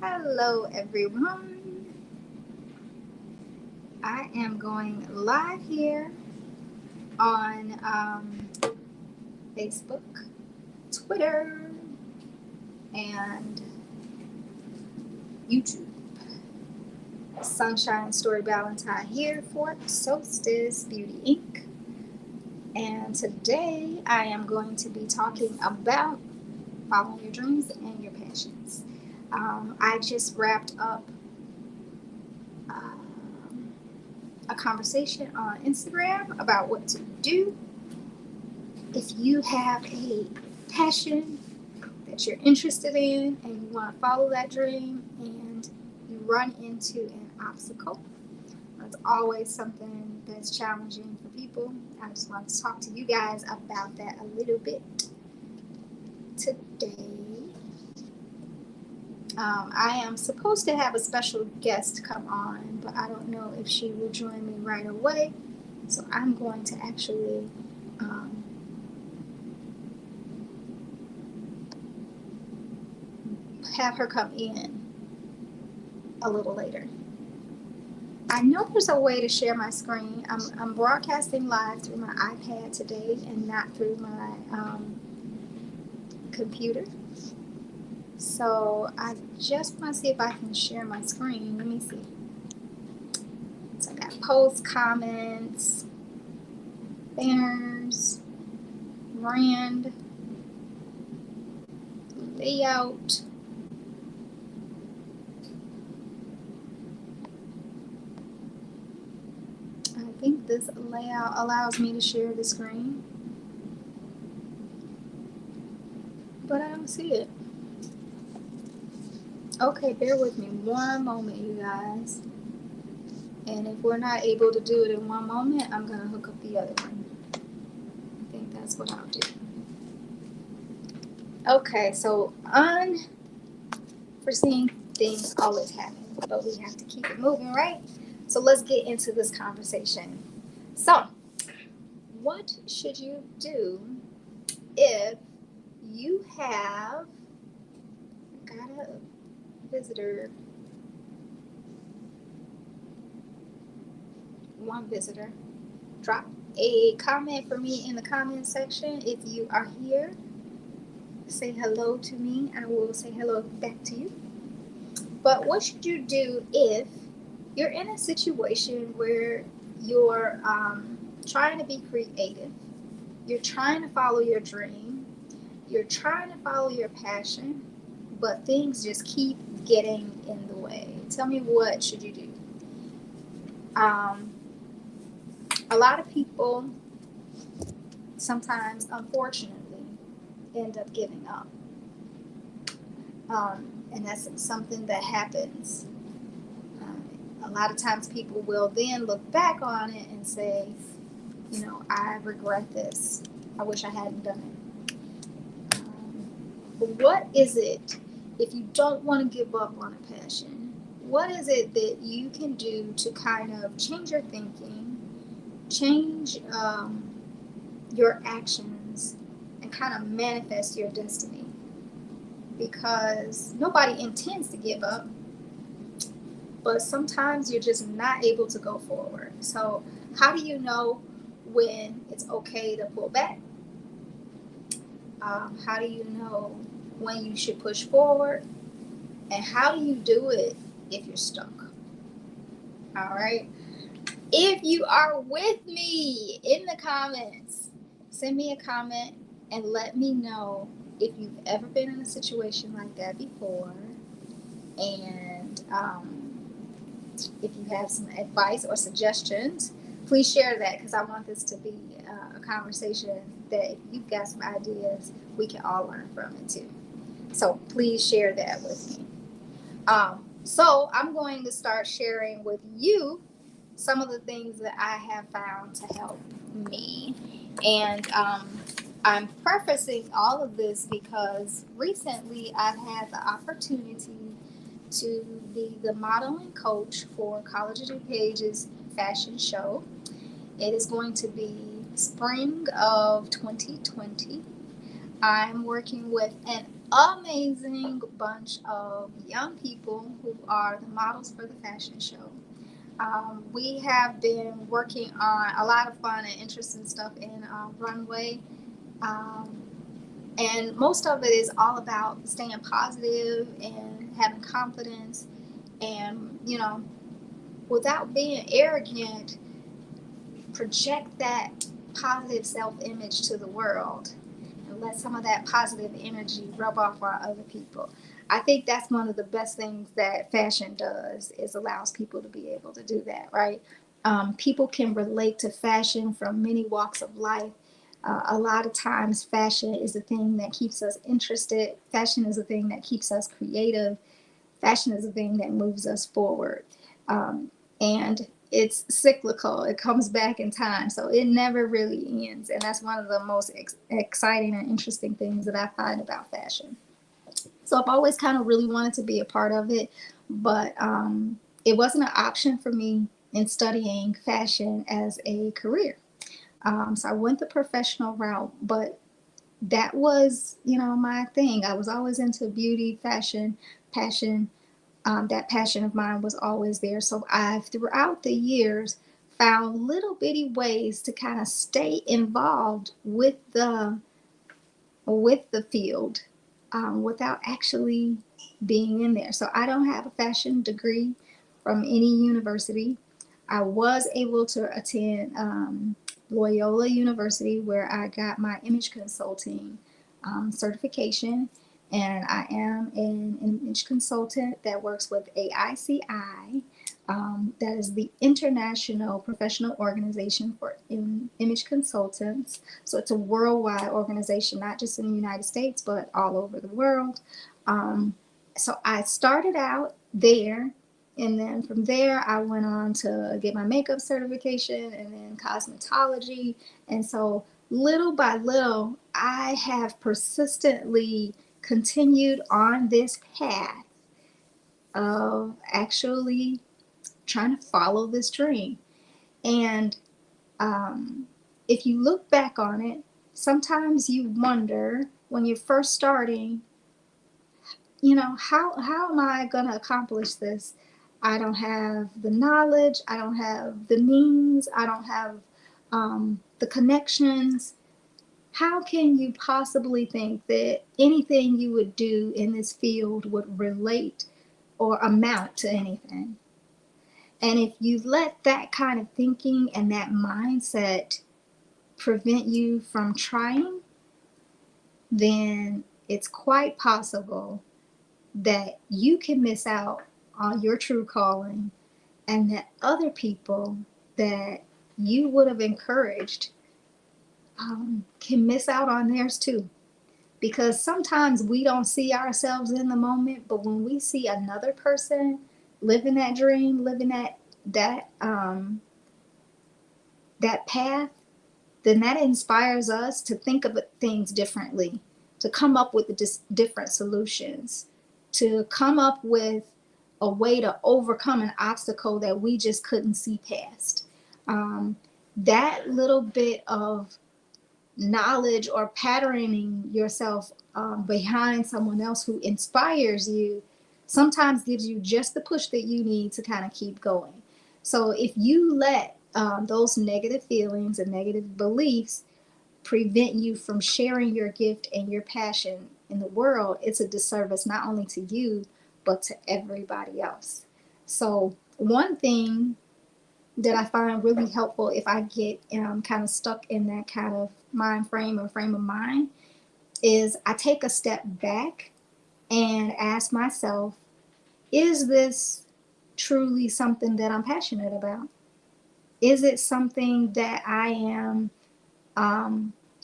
Hello, everyone. I am going live here on Facebook, Twitter, and YouTube. Sunshine Story Valentine here for Solstice Beauty Inc. And today I am going to be talking about following your dreams and your passions. I just wrapped up a conversation on Instagram about what to do if you have a passion that you're interested in and you want to follow that dream and you run into an obstacle. It's always something that's challenging for people. I just want to talk to you guys about that a little bit today. I am supposed to have a special guest come on, but I don't know if she will join me right away. So I'm going to actually have her come in a little later. I know there's a way to share my screen. I'm broadcasting live through my iPad today and not through my computer. So I just want to see if I can share my screen. Let me see. So I got posts, comments, banners, brand, layout. I think this layout allows me to share the screen, but I don't see it. Okay, bear with me one moment, you guys. And if we're not able to do it in one moment, I'm going to hook up the other one. I think that's what I'll do. Okay, so unforeseen things always happen, but we have to keep it moving, right? So let's get into this conversation. So, what should you do if you have got a visitor, one visitor? Drop a comment for me in the comment section if you are here. Say hello to me. I will say hello back to you. But what should you do if you're in a situation where you're trying to be creative, you're trying to follow your dream, you're trying to follow your passion, but things just keep getting in the way? Tell me, what should you do? A lot of people sometimes, unfortunately, end up giving up. And that's something that happens. A lot of times people will then look back on it and say, I regret this. I wish I hadn't done it. But what is it, if you don't want to give up on a passion, what is it that you can do to kind of change your thinking, change your actions, and kind of manifest your destiny? Because nobody intends to give up, but sometimes you're just not able to go forward. So how do you know when it's okay to pull back? How do you know when you should push forward? And how do you do it if you're stuck? All right. If you are with me in the comments, send me a comment and let me know if you've ever been in a situation like that before, and if you have some advice or suggestions, please share that, because I want this to be a conversation that if you've got some ideas, we can all learn from it too. So please share that with me. So I'm going to start sharing with you some of the things that I have found to help me. And I'm prefacing all of this because recently I've had the opportunity to be the modeling coach for College of DuPage's fashion show. It is going to be spring of 2020. I'm working with an amazing bunch of young people who are the models for the fashion show. We have been working on a lot of fun and interesting stuff in runway. Um, and most of it is all about staying positive and having confidence and, without being arrogant, project that positive self-image to the world and let some of that positive energy rub off on other people. I think that's one of the best things that fashion does, is allows people to be able to do that, right? People can relate to fashion from many walks of life. A lot of times fashion is the thing that keeps us interested. Fashion is the thing that keeps us creative. Fashion is the thing that moves us forward. And it's cyclical. It comes back in time. So it never really ends. And that's one of the most exciting and interesting things that I find about fashion. So I've always kind of really wanted to be a part of it, but it wasn't an option for me in studying fashion as a career. So I went the professional route, but that was, my thing. I was always into beauty, fashion, passion. That passion of mine was always there. So I've, throughout the years, found little bitty ways to kind of stay involved with the field without actually being in there. So I don't have a fashion degree from any university. I was able to attend Loyola University, where I got my image consulting certification. And I am an image consultant that works with AICI. That is the International Professional Organization for Image Consultants. So it's a worldwide organization, not just in the United States, but all over the world. So I started out there, and then from there I went on to get my makeup certification and then cosmetology. And so little by little, I have persistently continued on this path of actually trying to follow this dream. And if you look back on it, sometimes you wonder when you're first starting, how am I going to accomplish this? I don't have the knowledge, I don't have the means, I don't have the connections. How can you possibly think that anything you would do in this field would relate or amount to anything? And if you let that kind of thinking and that mindset prevent you from trying, then it's quite possible that you can miss out on your true calling, and that other people that you would have encouraged can miss out on theirs too. Because sometimes we don't see ourselves in the moment, but when we see another person living that dream, living that path, then that inspires us to think of things differently, to come up with different solutions, to come up with a way to overcome an obstacle that we just couldn't see past. That little bit of knowledge or patterning yourself behind someone else who inspires you sometimes gives you just the push that you need to kind of keep going. So if you let those negative feelings and negative beliefs prevent you from sharing your gift and your passion in the world, it's a disservice not only to you, but to everybody else. So one thing that I find really helpful if I get kind of stuck in that kind of mind frame or frame of mind is I take a step back and ask myself, is this truly something that I'm passionate about? Is it something that I am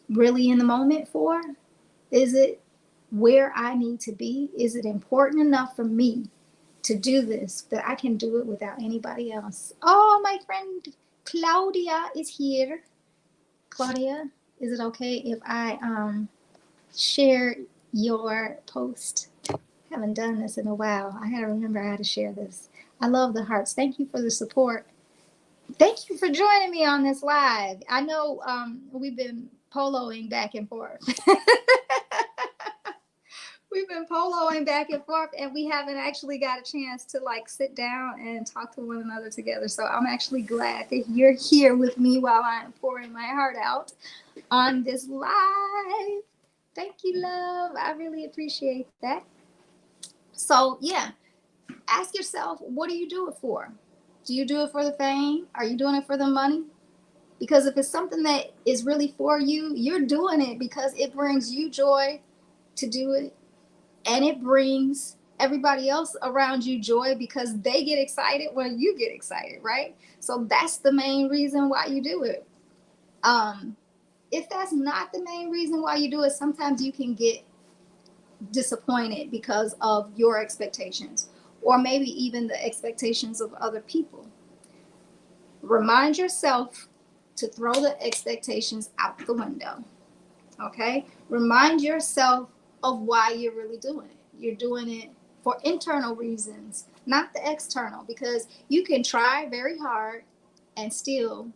really in the moment for? Is it where I need to be? Is it important enough for me to do this that I can do it without anybody else? Oh, my friend Claudia is here. Claudia, is it okay if I share your post? I haven't done this in a while. I gotta remember how to share this. I love the hearts. Thank you for the support. Thank you for joining me on this live. I know we've been poloing back and forth. we've been poloing back and forth, and we haven't actually got a chance to like sit down and talk to one another together. So I'm actually glad that you're here with me while I'm pouring my heart out on this live. Thank you, love. I really appreciate that. So yeah, ask yourself, what do you do it for? Do you do it for the fame? Are you doing it for the money? Because if it's something that is really for you, you're doing it because it brings you joy to do it, and it brings everybody else around you joy because they get excited when you get excited, right? So that's the main reason why you do it. If that's not the main reason why you do it, sometimes you can get disappointed because of your expectations, or maybe even the expectations of other people. Remind yourself to throw the expectations out the window. Okay? Remind yourself of why you're really doing it. You're doing it for internal reasons, not the external, because you can try very hard and still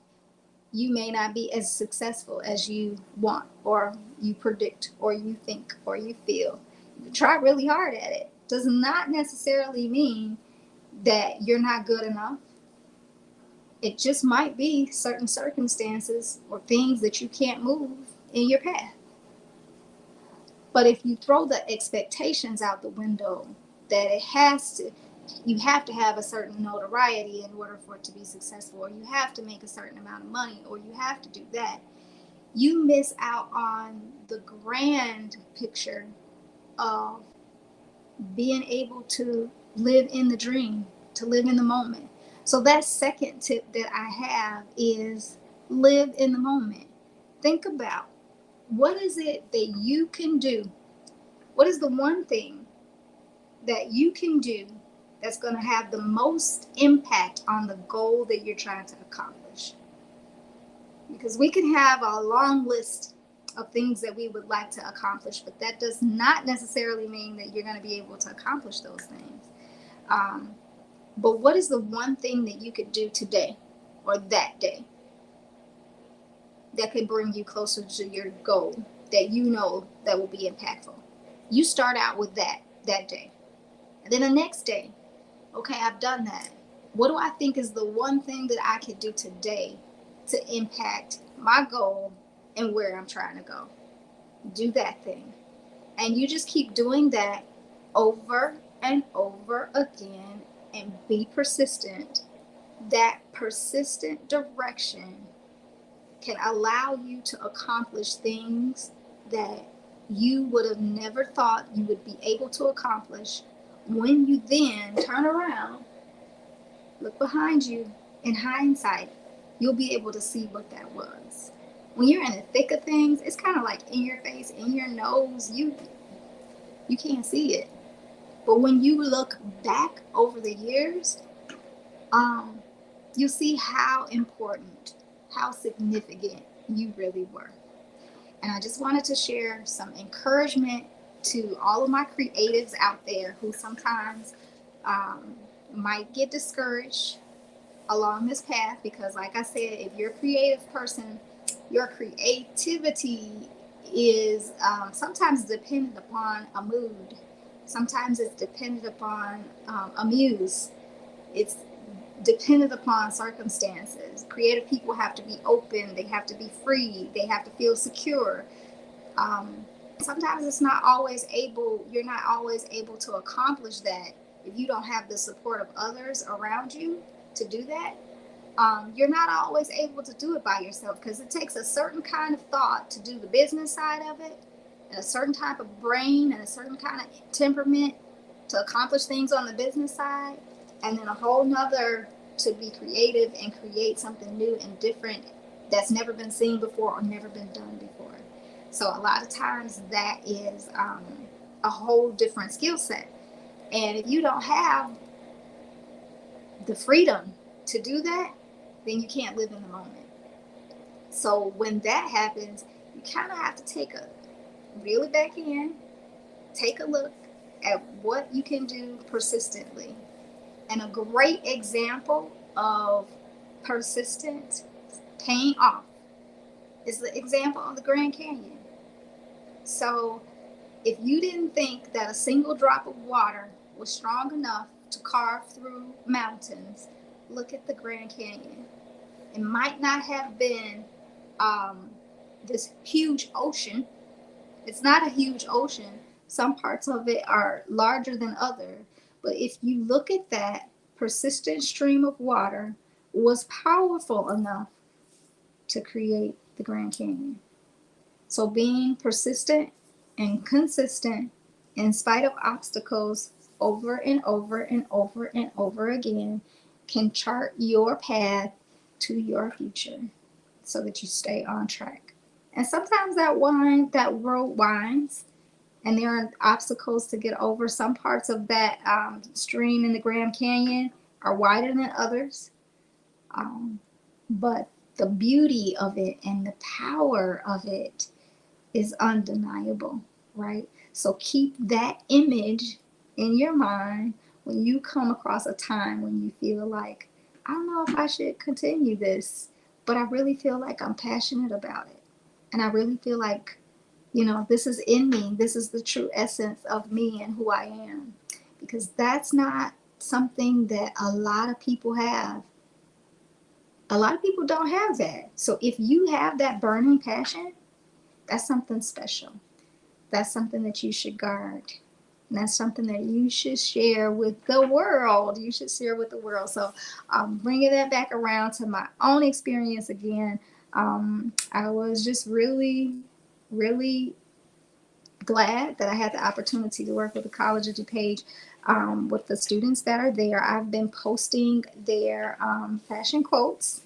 you may not be as successful as you want, or you predict, or you think, or you feel. You try really hard at it. Does not necessarily mean that you're not good enough. It just might be certain circumstances or things that you can't move in your path. But if you throw the expectations out the window that you have to have a certain notoriety in order for it to be successful, or you have to make a certain amount of money, or you have to do that, you miss out on the grand picture of being able to live in the dream, to live in the moment. So that second tip that I have is live in the moment. Think about, what is it that you can do? What is the one thing that you can do that's going to have the most impact on the goal that you're trying to accomplish? Because we can have a long list of things that we would like to accomplish, but that does not necessarily mean that you're going to be able to accomplish those things. But what is the one thing that you could do today or that day that could bring you closer to your goal, that you know that will be impactful? You start out with that day. And then the next day, okay, I've done that. What do I think is the one thing that I could do today to impact my goal and where I'm trying to go? Do that thing. And you just keep doing that over and over again, and be persistent. That persistent direction can allow you to accomplish things that you would have never thought you would be able to accomplish. When you then turn around, look behind you, in hindsight, you'll be able to see what that was. When you're in the thick of things, it's kind of like in your face, in your nose, you can't see it. But when you look back over the years, you'll see how important, how significant you really were. And I just wanted to share some encouragement to all of my creatives out there who sometimes might get discouraged along this path, because like I said, if you're a creative person, your creativity is sometimes dependent upon a mood. Sometimes it's dependent upon a muse. It's dependent upon circumstances. Creative people have to be open. They have to be free. They have to feel secure. Sometimes you're not always able to accomplish that if you don't have the support of others around you to do that. You're not always able to do it by yourself, because it takes a certain kind of thought to do the business side of it, and a certain type of brain and a certain kind of temperament to accomplish things on the business side, and then a whole nother to be creative and create something new and different that's never been seen before or never been done before. So a lot of times that is a whole different skill set. And if you don't have the freedom to do that, then you can't live in the moment. So when that happens, you kind of have to reel it back in, take a look at what you can do persistently. And a great example of persistent paying off is the example of the Grand Canyon. So If you didn't think that a single drop of water was strong enough to carve through mountains, look at the Grand Canyon. It might not have been this huge ocean. It's not a huge ocean. Some parts of it are larger than others. But if you look at that persistent stream of water, was powerful enough to create the Grand Canyon. So being persistent and consistent in spite of obstacles over and over and over and over again can chart your path to your future so that you stay on track. And sometimes that road winds and there are obstacles to get over. Some parts of that stream in the Grand Canyon are wider than others. But the beauty of it and the power of it is undeniable, right? So keep that image in your mind when you come across a time when you feel like, I don't know if I should continue this, but I really feel like I'm passionate about it. And I really feel like, this is in me. This is the true essence of me and who I am. Because that's not something that a lot of people have. A lot of people don't have that. So if you have that burning passion, that's something special. That's something that you should guard. And that's something that you should share with the world. You should share with the world. So bringing that back around to my own experience again, I was just really, really glad that I had the opportunity to work with the College of DuPage with the students that are there. I've been posting their fashion quotes.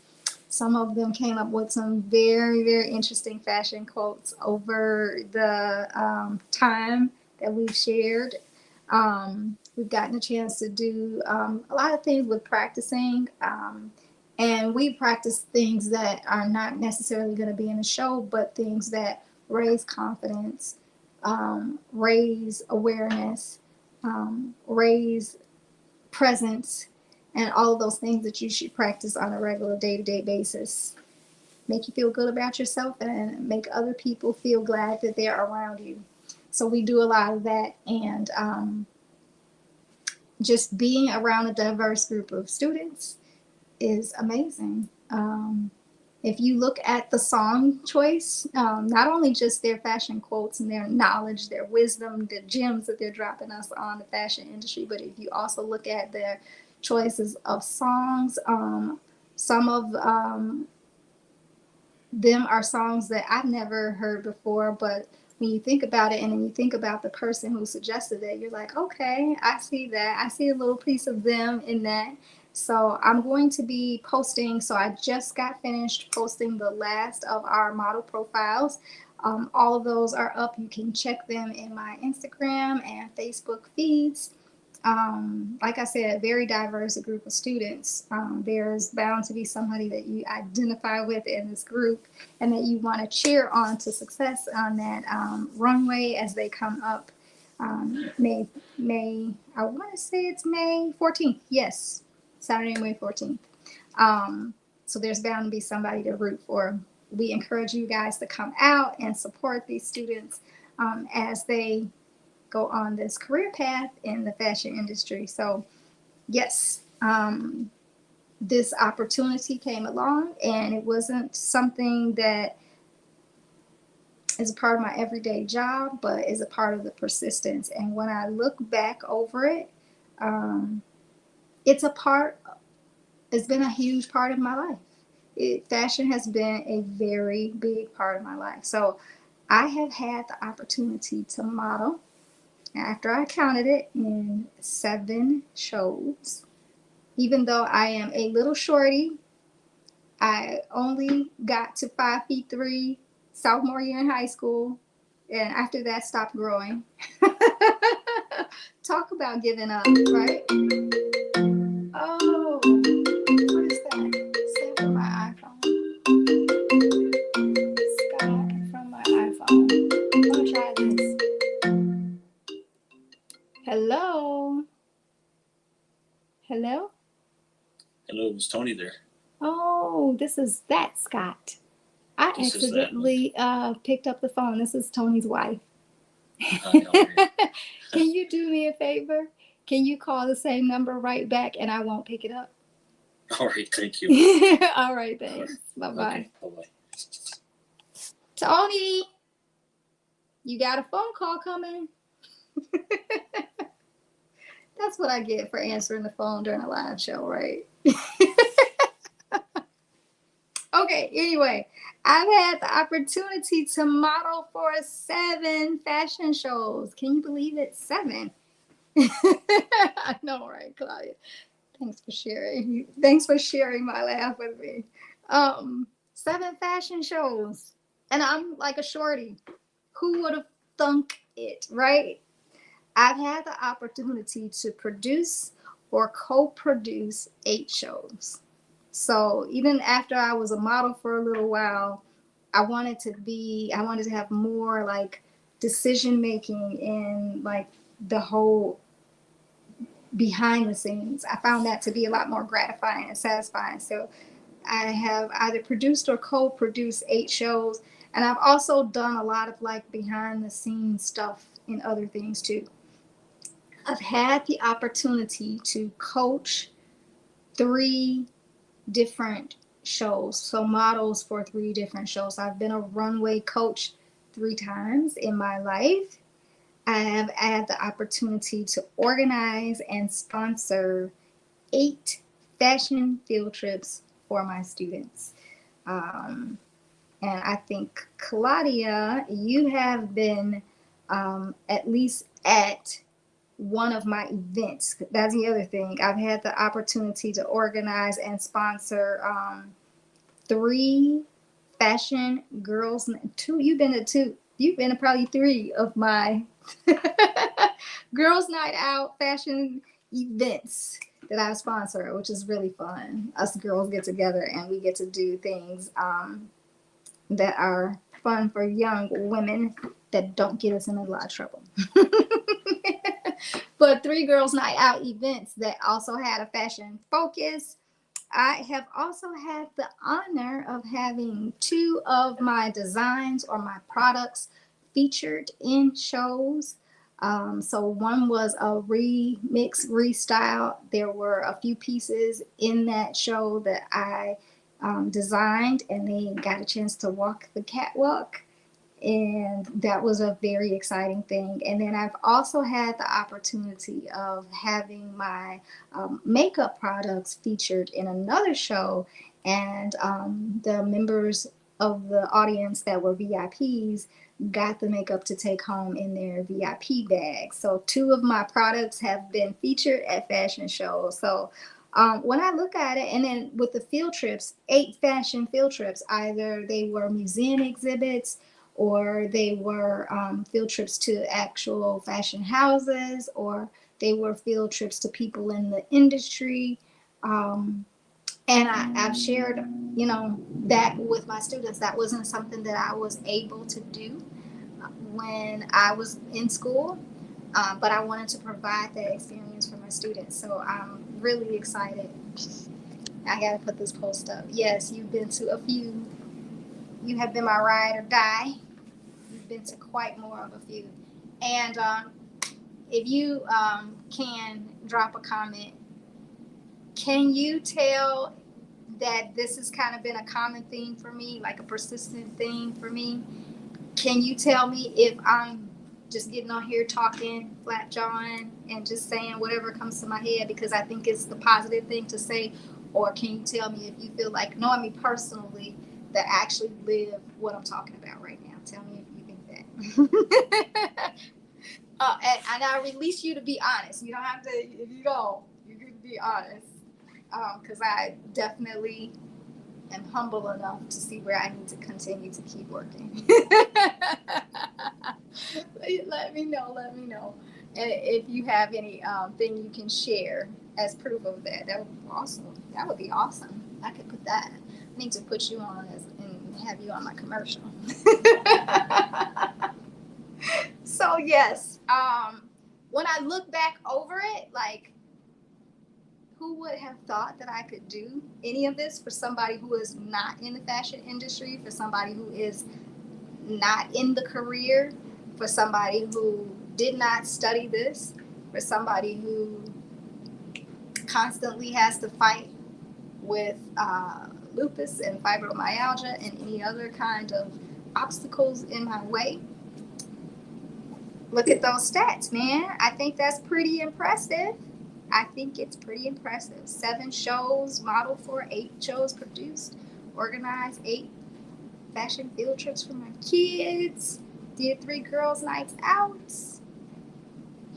Some of them came up with some very, very interesting fashion quotes over the time that we've shared. We've gotten a chance to do a lot of things with practicing. And we practice things that are not necessarily going to be in the show, but things that raise confidence, raise awareness, raise presence, and all of those things that you should practice on a regular day-to-day basis. Make you feel good about yourself and make other people feel glad that they're around you. So we do a lot of that, and just being around a diverse group of students is amazing. If you look at the song choice, not only just their fashion quotes and their knowledge, their wisdom, the gems that they're dropping us on the fashion industry, but if you also look at their choices of songs, some of them are songs that I've never heard before, but when you think about it and then you think about the person who suggested it, you're like, okay, I see that. I see a little piece of them in that. So I'm going to be posting. So I just got finished posting the last of our model profiles. All of those are up. You can check them in my Instagram and Facebook feeds. Like I said, a very diverse group of students. There's bound to be somebody that you identify with in this group and that you want to cheer on to success on that runway as they come up. May, I want to say it's May 14th. Yes, Saturday, May 14th. So there's bound to be somebody to root for. We encourage you guys to come out and support these students as they go on this career path in the fashion industry. So yes, this opportunity came along, and it wasn't something that is a part of my everyday job, but is a part of the persistence. And when I look back over it, it's been a huge part of my life. Fashion has been a very big part of my life. So I have had the opportunity to model, after I counted it, in 7 shows. Even though I am a little shorty, I only got to 5'3" sophomore year in high school, and after that stopped growing. Talk about giving up, right? Oh, what is that? Save from my iPhone. Scott from my iPhone. I'm gonna try this. Hello? Hello? Hello, is Tony there? Oh, this is that Scott. I accidentally picked up the phone. This is Tony's wife. Can you do me a favor? Can you call the same number right back and I won't pick it up? All right, thank you. All right, thanks. Bye-bye. Okay, bye-bye. Tony, you got a phone call coming. That's what I get for answering the phone during a live show, right? Okay, anyway, I've had the opportunity to model for 7 fashion shows. Can you believe it? 7. I know, right, Claudia? Thanks for sharing. Thanks for sharing my laugh with me. 7 fashion shows. And I'm like a shorty. Who would have thunk it, right? I've had the opportunity to produce or co-produce 8 shows. So even after I was a model for a little while, I wanted to have more like decision making in like the whole behind the scenes. I found that to be a lot more gratifying and satisfying. So I have either produced or co-produced 8 shows, and I've also done a lot of like behind the scenes stuff in other things too. I've had the opportunity to coach 3 different shows, so models for 3 different shows. I've been a runway coach 3 times in my life. I have had the opportunity to organize and sponsor 8 fashion field trips for my students. And I think, Claudia, you have been at least at one of my events. That's the other thing. I've had the opportunity to organize and sponsor 3 fashion girls. 2, you've been to 2. You've been to probably 3 of my girls' night out fashion events that I sponsor, which is really fun. Us girls get together and we get to do things that are fun for young women that don't get us in a lot of trouble. But 3 girls' night out events that also had a fashion focus. I have also had the honor of having 2 of my designs or my products featured in shows. So one was a remix, restyle. There were a few pieces in that show that I designed, and they got a chance to walk the catwalk. And that was a very exciting thing. And then I've also had the opportunity of having my makeup products featured in another show, and the members of the audience that were VIPs got the makeup to take home in their VIP bags. So 2 of my products have been featured at fashion shows. So when I look at it, and then with the field trips, 8 fashion field trips, either they were museum exhibits, or they were field trips to actual fashion houses, or they were field trips to people in the industry. And I've shared, that with my students. That wasn't something that I was able to do when I was in school, but I wanted to provide that experience for my students. So I'm really excited. I got to put this post up. Yes, you've been to a few. You have been my ride or die. You've been to quite more of a few. And if you can drop a comment, can you tell that this has kind of been a common theme for me, like a persistent theme for me? Can you tell me if I'm just getting on here talking, flat jawing, and just saying whatever comes to my head because I think it's the positive thing to say? Or can you tell me if you feel like knowing me personally that I actually live what I'm talking about right now? Tell me if you think that. And I release you to be honest. You don't have to, if you don't, you can be honest. Because I definitely am humble enough to see where I need to continue to keep working. Let me know. And if you have any thing you can share as proof of that, that would be awesome. I could put that. I need to put you on and have you on my commercial. So yes, when I look back over it, like, who would have thought that I could do any of this for somebody who is not in the fashion industry, for somebody who is not in the career? for somebody who did not study this, for somebody who constantly has to fight with lupus and fibromyalgia and any other kind of obstacles in my way. Look at those stats, man. I think that's pretty impressive. I think it's pretty impressive. 7 shows modeled for, 8 shows produced, organized 8 fashion field trips for my kids, did 3 girls' nights out,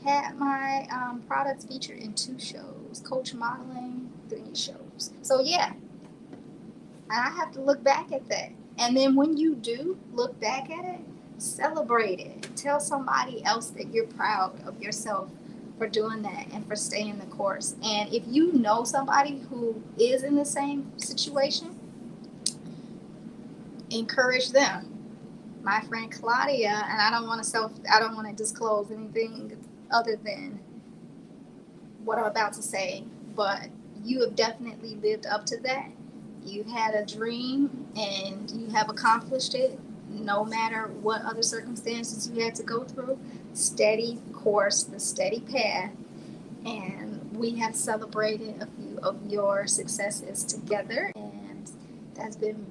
had my products featured in 2 shows, coach modeling, 3 shows. So yeah, and I have to look back at that. And then when you do look back at it, celebrate it. Tell somebody else that you're proud of yourself for doing that and for staying the course. And if you know somebody who is in the same situation, encourage them. My friend Claudia, and I don't want to disclose anything other than what I'm about to say, but you have definitely lived up to that. You had a dream and you have accomplished it, no matter what other circumstances you had to go through. Steady course, the steady path, and we have celebrated a few of your successes together, and that's been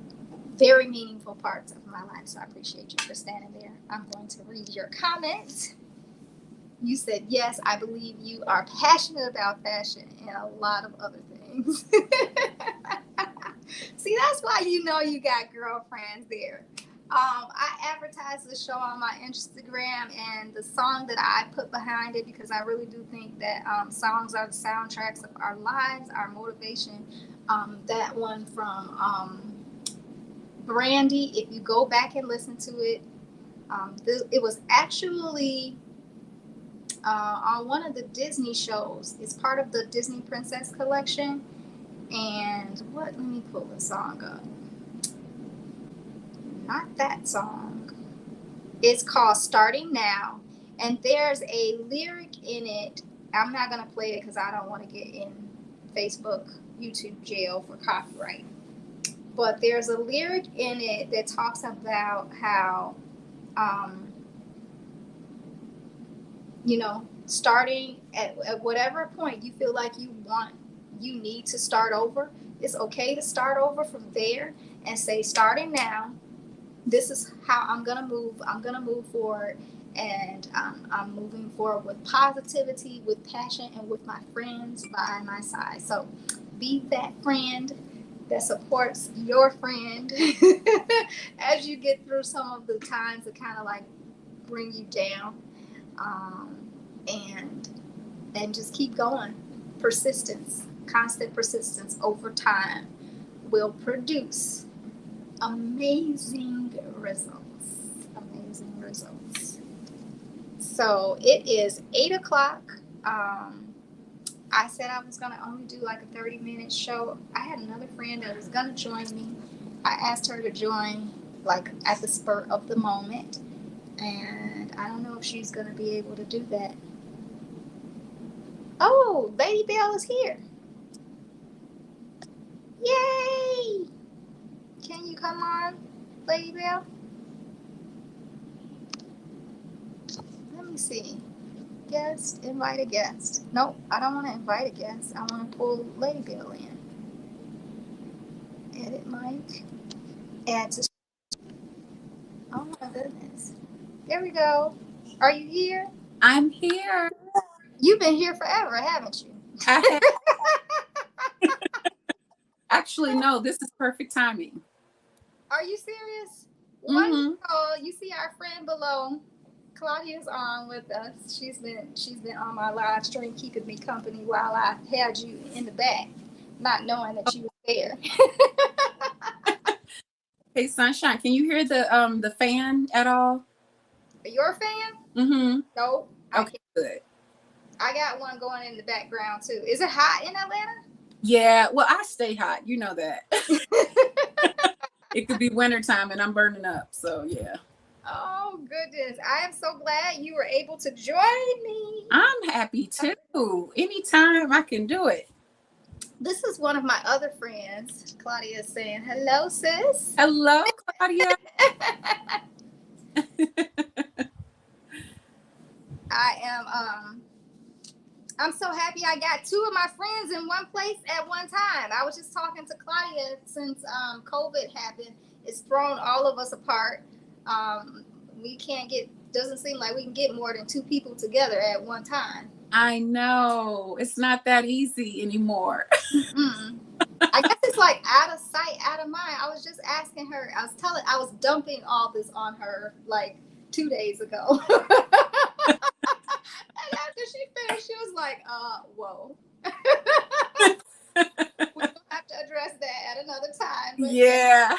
very meaningful parts of my life, so I appreciate you for standing there. I'm going to read your comment. You said, yes, I believe you are passionate about fashion and a lot of other things. See, that's why you know you got girlfriends there. I advertised the show on my Instagram, and the song that I put behind it, because I really do think that songs are the soundtracks of our lives, our motivation. That one from Brandy, if you go back and listen to it, it was actually on one of the Disney shows. It's part of the Disney Princess collection. And let me pull the song up. Not that song. It's called Starting Now. And there's a lyric in it. I'm not going to play it because I don't want to get in Facebook, YouTube jail for copyright. But there's a lyric in it that talks about how, starting at whatever point you feel like you need to start over. It's okay to start over from there and say, starting now, this is how I'm going to move. I'm going to move forward, and I'm moving forward with positivity, with passion, and with my friends by my side. So be that friend that supports your friend as you get through some of the times that kind of like bring you down, and just keep going. Persistence, constant persistence over time will produce amazing results. Amazing results. So it is 8:00. I said I was going to only do like a 30-minute show. I had another friend that was going to join me. I asked her to join like at the spur of the moment, and I don't know if she's going to be able to do that. Oh, Lady Bell is here. Yay! Can you come on, Lady Bell? Let me see. Guest, invite a guest. Nope, I don't want to invite a guest. I want to pull Lady Bell in. Edit mic. Add to. Oh my goodness. There we go. Are you here? I'm here. You've been here forever, haven't you? I have. Actually, no, this is perfect timing. Are you serious? Mm-hmm. You see our friend below, Claudia's on with us. She's been on my live stream keeping me company while I had you in the back, not knowing that you were there. Hey, Sunshine, can you hear the fan at all? Your fan? Mm-hmm. Nope. Okay, good. I got one going in the background too. Is it hot in Atlanta? Yeah, well, I stay hot. You know that. It could be wintertime and I'm burning up. So, yeah. Oh, goodness. I am so glad you were able to join me. I'm happy too. Anytime I can do it. This is one of my other friends. Claudia is saying, hello, sis. Hello, Claudia. I'm so happy I got two of my friends in one place at one time. I was just talking to Claudia since COVID happened. It's thrown all of us apart. We can't get, doesn't seem like we can get more than two people together at one time. I know. It's not that easy anymore. I guess it's like out of sight, out of mind. I was just asking her, I was dumping all this on her like 2 days ago. And after she finished, she was like, whoa. We're going to have to address that at another time. But yeah.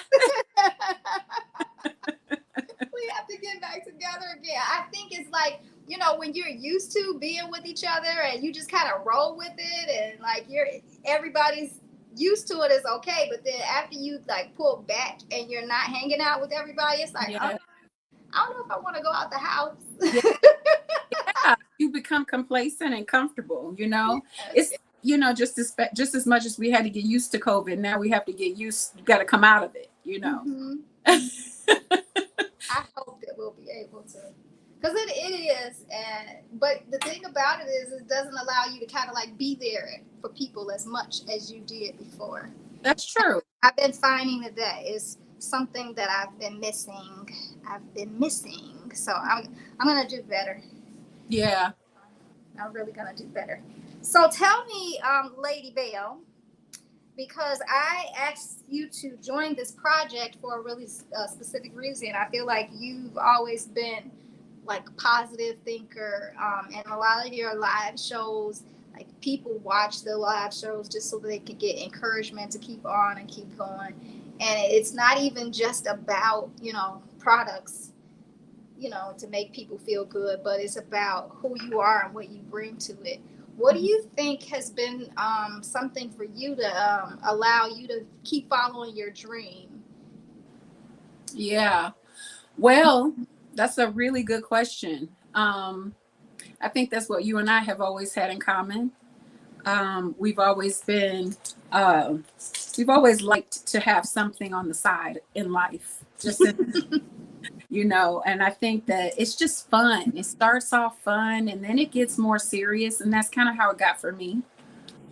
We have to get back together again. I think it's like, you know, when you're used to being with each other and you just kind of roll with it and like everybody's used to it is okay. But then after you like pull back and you're not hanging out with everybody, it's like, Yeah. I don't know if I want to go out the house. Yeah. You become complacent and comfortable, you know. It's, you know, just as much as we had to get used to COVID, now we have to get used, you got to come out of it, you know. I hope that we'll be able to, because it is, but the thing about it is it doesn't allow you to kind of like be there for people as much as you did before. That's true. I've been finding that is something that I've been missing. So I'm gonna do better. Yeah. I'm really gonna do better. So tell me, Lady Belle, because I asked you to join this project for a really specific reason. I feel like you've always been like a positive thinker, and a lot of your live shows, like people watch the live shows just so they can get encouragement to keep on and keep going. And it's not even just about, you know, products, you know, to make people feel good, but it's about who you are and what you bring to it. What do you think has been something for you to allow you to keep following your dream? Yeah. Well, that's a really good question. I think that's what you and I have always had in common. We've always liked to have something on the side in life, just you know, and I think that it's just fun. It starts off fun and then it gets more serious. And that's kind of how it got for me.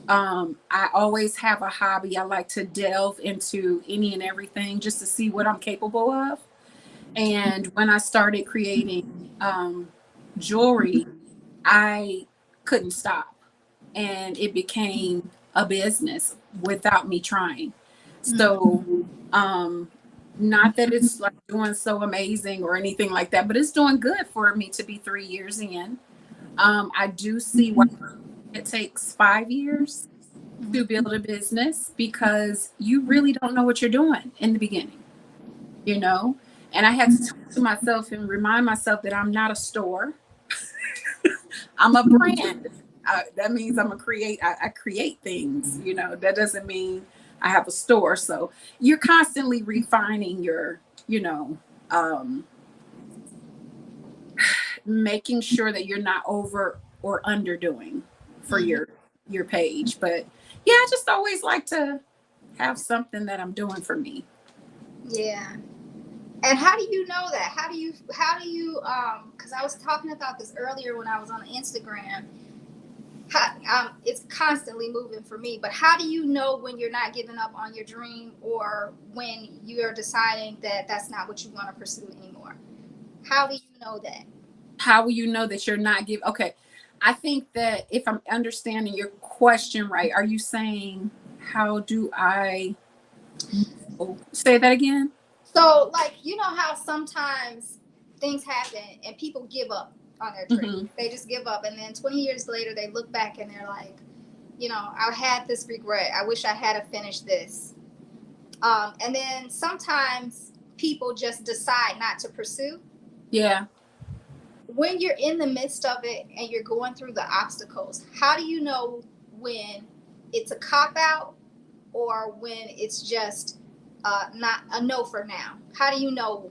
I always have a hobby. I like to delve into any and everything just to see what I'm capable of. And when I started creating jewelry, I couldn't stop. And it became a business without me trying. So, not that it's like doing so amazing or anything like that, but it's doing good for me to be 3 years in. I do see why it takes 5 years to build a business because you really don't know what you're doing in the beginning, you know? And I had to talk to myself and remind myself that I'm not a store. I'm a brand. That means I create things, you know. That doesn't mean I have a store. So you're constantly refining your, you know, making sure that you're not over or underdoing for your page. But yeah, I just always like to have something that I'm doing for me. Yeah. And how do you know that? How do you because I was talking about this earlier when I was on Instagram. It's constantly moving for me, but how do you know when you're not giving up on your dream or when you're deciding that that's not what you want to pursue anymore? How do you know that? How will you know that you're not giving? Okay. I think that if I'm understanding your question right, are you saying, how do I say that again? So, like, you know how sometimes things happen and people give up on their dream. They just give up. And then 20 years later, they look back and they're like, you know, I had this regret. I wish I had finished this. And then sometimes people just decide not to pursue. Yeah. When you're in the midst of it and you're going through the obstacles, how do you know when it's a cop out or when it's just not a no for now? How do you know?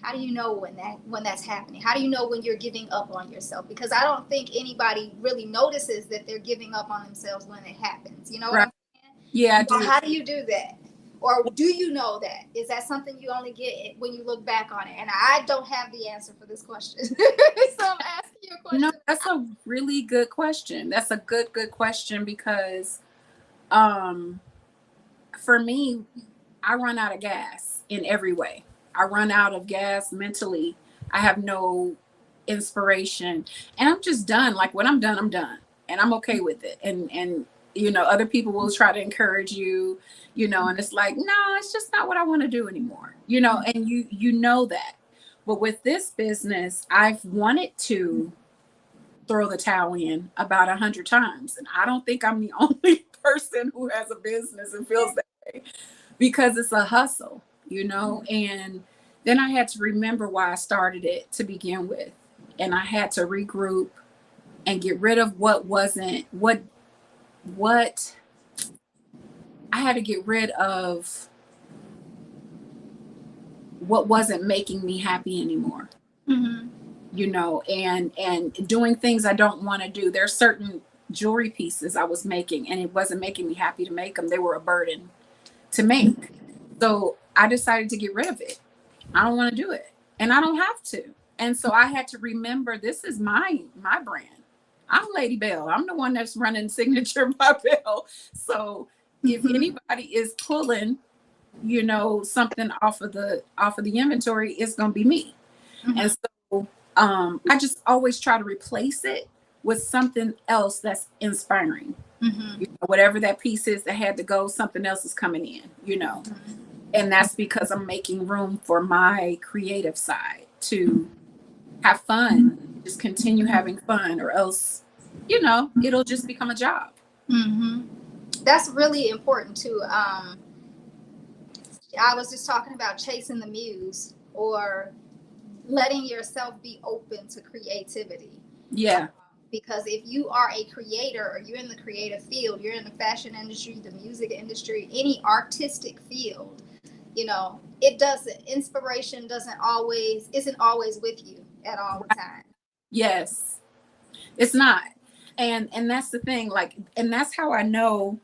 How do you know when that's happening? How do you know when you're giving up on yourself? Because I don't think anybody really notices that they're giving up on themselves when it happens. You know what I'm saying? Yeah, I do. How do you do that? Or do you know that? Is that something you only get when you look back on it? And I don't have the answer for this question. So I'm asking you a No, question? that's a really good question. That's a good question because for me, I run out of gas in every way. I run out of gas mentally. I have no inspiration and I'm just done. Like when I'm done, I'm done and I'm okay with it. And other people will try to encourage you, and it's like, no, it's just not what I want to do anymore, and you know that. But with this business, I've wanted to throw the towel in about 100 times. And I don't think I'm the only person who has a business and feels that way because it's a hustle, and then I had to remember why I started it to begin with. And I had to regroup and get rid of what I had to get rid of what wasn't making me happy anymore. Mm-hmm. And doing things I don't want to do. There's certain jewelry pieces I was making and it wasn't making me happy to make them. They were a burden to make. So I decided to get rid of it. I don't want to do it and I don't have to. And so I had to remember this is my brand. I'm Lady Bell. I'm the one that's running Signature by Bell. So if anybody is pulling, something off of the inventory, it's going to be me. Mm-hmm. And so I just always try to replace it with something else that's inspiring. Mm-hmm. Whatever that piece is that had to go, something else is coming in, Mm-hmm. and that's because I'm making room for my creative side to have fun, just continue having fun, or else, it'll just become a job. Mm-hmm. That's really important too. I was just talking about chasing the muse or letting yourself be open to creativity. Yeah. Because if you are a creator or you're in the creative field, you're in the fashion industry, the music industry, any artistic field, inspiration isn't always with you at all the time. Yes, it's not. And that's the thing, like, and that's how I know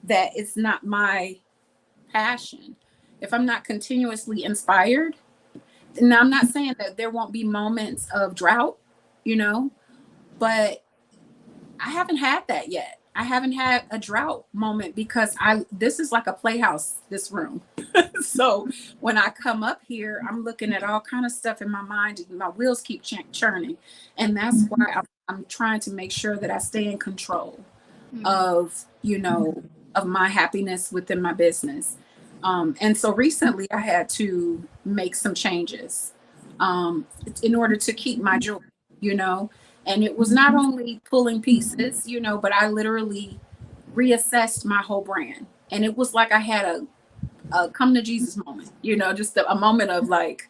that it's not my passion. If I'm not continuously inspired, and I'm not saying that there won't be moments of drought, but I haven't had that yet. I haven't had a drought moment because this is like a playhouse, this room. So when I come up here, I'm looking at all kind of stuff in my mind and my wheels keep churning. And that's why I'm trying to make sure that I stay in control of, of my happiness within my business. And so recently I had to make some changes in order to keep my joy, and it was not only pulling pieces, but I literally reassessed my whole brand. And it was like I had a come to Jesus moment, just a moment of like,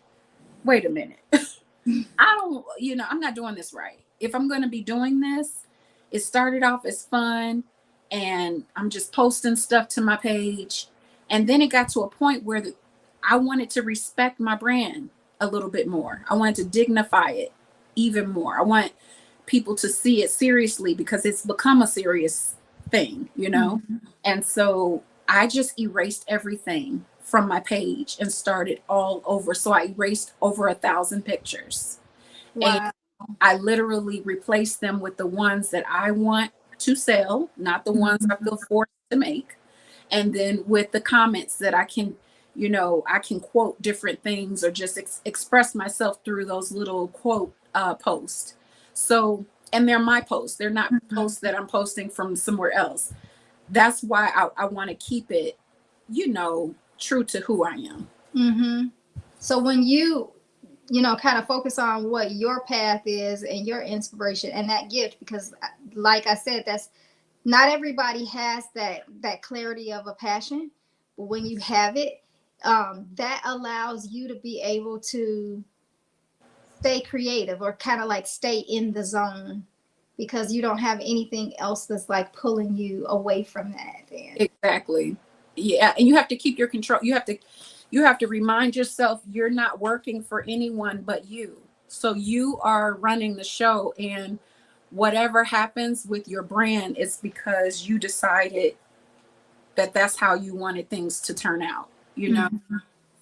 wait a minute. I'm not doing this right. If I'm going to be doing this, it started off as fun and I'm just posting stuff to my page. And then it got to a point where I wanted to respect my brand a little bit more. I wanted to dignify it even more. I want people to see it seriously because it's become a serious thing, And so I just erased everything from my page and started all over. So I erased over 1,000 pictures. Wow. And I literally replaced them with the ones that I want to sell, not the ones I feel forced to make. And then with the comments that I can, I can quote different things or just express myself through those little quote posts. So, and they're my posts. They're not posts that I'm posting from somewhere else. That's why I want to keep it, true to who I am. Mm-hmm. So when you kind of focus on what your path is and your inspiration and that gift, because like I said, that's not everybody has that clarity of a passion, but when you have it, that allows you to be able to stay creative or kind of like stay in the zone because you don't have anything else that's like pulling you away from that. Then. Exactly. Yeah. And you have to keep your control. You have to remind yourself you're not working for anyone but you. So you are running the show, and whatever happens with your brand is because you decided that that's how you wanted things to turn out, Mm-hmm.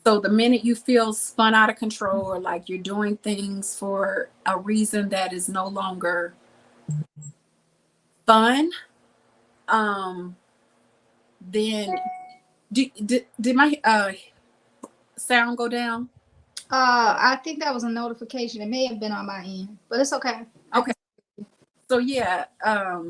So the minute you feel spun out of control, or like you're doing things for a reason that is no longer fun, then did my sound go down? I think that was a notification. It may have been on my end, but it's okay. Okay. So yeah, I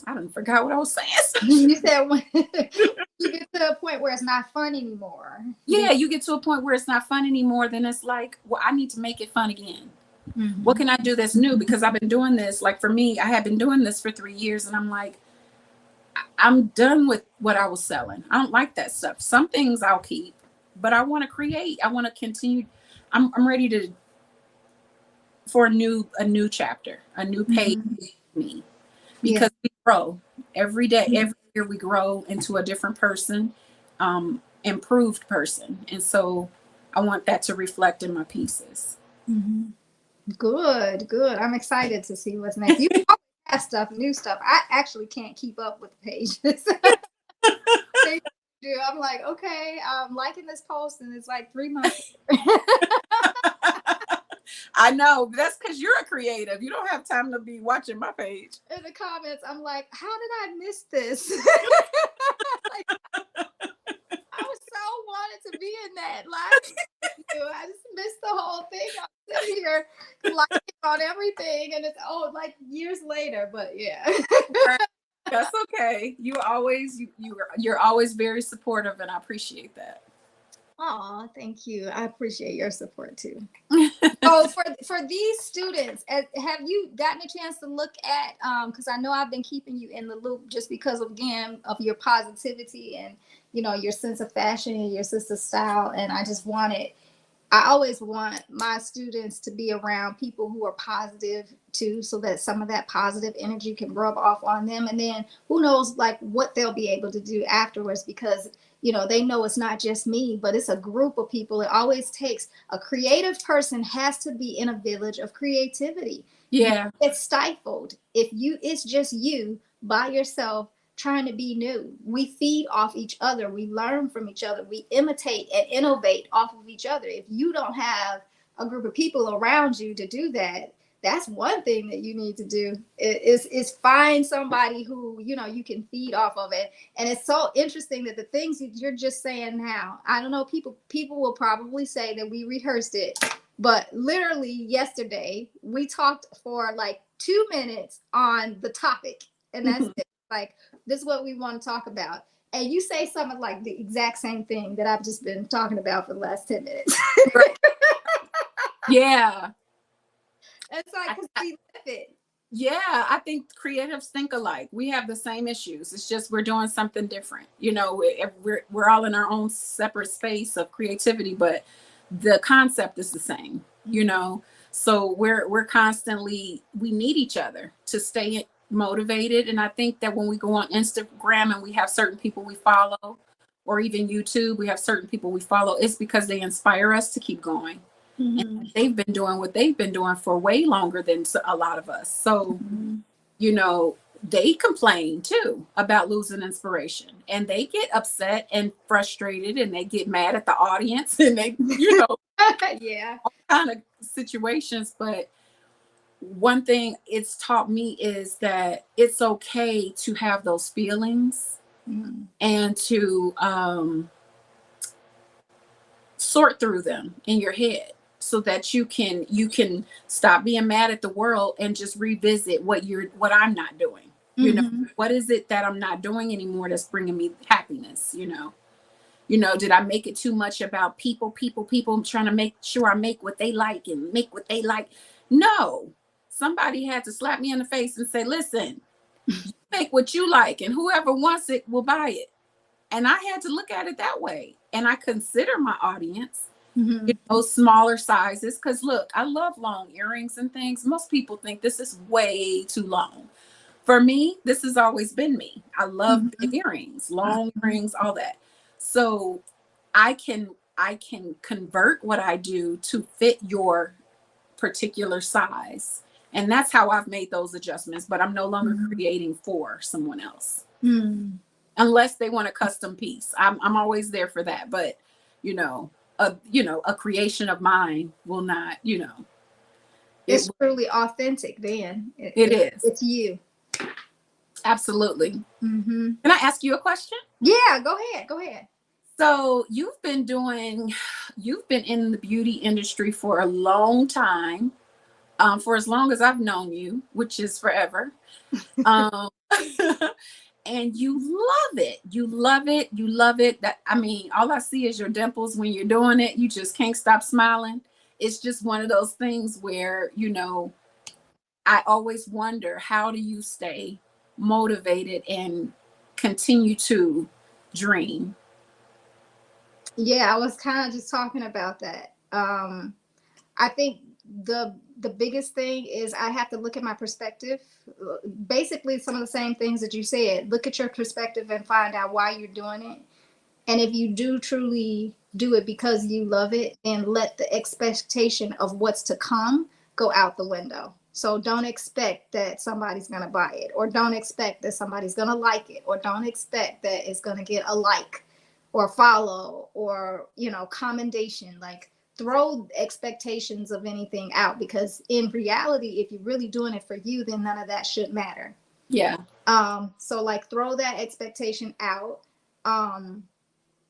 didn't forgot what I was saying. You said when you get to a point where it's not fun anymore. Yeah, you get to a point where it's not fun anymore. Then it's like, well, I need to make it fun again. Mm-hmm. What can I do that's new? Because I've been doing this. Like for me, I have been doing this for 3 years, and I'm like, I'm done with what I was selling. I don't like that stuff. Some things I'll keep, but I want to create. I want to continue. I'm ready for a new chapter, a new page for me, because we grow every day. Every year we grow into a different person, improved person, and so I want that to reflect in my pieces. Mm-hmm. Good. I'm excited to see what's next. You always have stuff, new stuff. I actually can't keep up with the pages. I'm like, okay, I'm liking this post, and it's like 3 months. I know, but that's because you're a creative. You don't have time to be watching my page. In the comments, I'm like, how did I miss this? Like, I was so wanted to be in that. Like, I just missed the whole thing. I'm sitting here liking on everything, and it's like years later. But yeah. That's okay. You're always very supportive, and I appreciate that. Oh, thank you. I appreciate your support too. Oh, for these students, have you gotten a chance to look at? Because I know I've been keeping you in the loop just because again of your positivity and your sense of fashion and your sense of style, and I always want my students to be around people who are positive too, so that some of that positive energy can rub off on them. And then who knows like what they'll be able to do afterwards, because they know it's not just me, but it's a group of people. It always takes a creative person has to be in a village of creativity. Yeah. It's stifled. It's just you by yourself trying to be new. We feed off each other. We learn from each other. We imitate and innovate off of each other. If you don't have a group of people around you to do that, that's one thing that you need to do is find somebody who, you can feed off of it. And it's so interesting that the things that you're just saying now, I don't know, people will probably say that we rehearsed it, but literally yesterday we talked for like 2 minutes on the topic, and that's it. Like, this is what we want to talk about. And you say something like the exact same thing that I've just been talking about for the last 10 minutes. Yeah. It's like, because we live it. Yeah, I think creatives think alike. We have the same issues. It's just we're doing something different. We're all in our own separate space of creativity, but the concept is the same. So we're constantly, we need each other to stay motivated. And I think that when we go on Instagram and we have certain people we follow, or even YouTube, we have certain people we follow, it's because they inspire us to keep going. And they've been doing what they've been doing for way longer than a lot of us. So, they complain too about losing inspiration, and they get upset and frustrated, and they get mad at the audience, and they, yeah, all kind of situations. But one thing it's taught me is that it's okay to have those feelings and to sort through them in your head, so that you can stop being mad at the world and just revisit what I'm not doing. What is it that I'm not doing anymore that's bringing me happiness? Did I make it too much about people? I'm trying to make sure I make what they like and make what they like. No, somebody had to slap me in the face and say, listen, you make what you like, and whoever wants it will buy it. And I had to look at it that way. And I consider my audience, smaller sizes. Because look, I love long earrings and things. Most people think this is way too long. For me, this has always been me. I love big earrings, long earrings, all that. So I can convert what I do to fit your particular size. And that's how I've made those adjustments. But I'm no longer creating for someone else. Unless they want a custom piece. I'm always there for that. But a creation of mine will not, It's truly authentic then. It is. It's you. Absolutely. Mm-hmm. Can I ask you a question? Yeah, go ahead. So you've been in the beauty industry for a long time, for as long as I've known you, which is forever. Um, and you love it. You love it. You love it. All I see is your dimples when you're doing it. You just can't stop smiling. It's just one of those things where, I always wonder, how do you stay motivated and continue to dream? Yeah, I was kind of just talking about that. I think the biggest thing is I have to look at my perspective. Basically, some of the same things that you said. Look at your perspective and find out why you're doing it. And if you do truly do it because you love it, and let the expectation of what's to come go out the window. So don't expect that somebody's going to buy it, or don't expect that somebody's going to like it, or don't expect that it's going to get a like or follow or, commendation. Like, throw expectations of anything out, because in reality, if you're really doing it for you, then none of that should matter. Yeah. So like, throw that expectation out.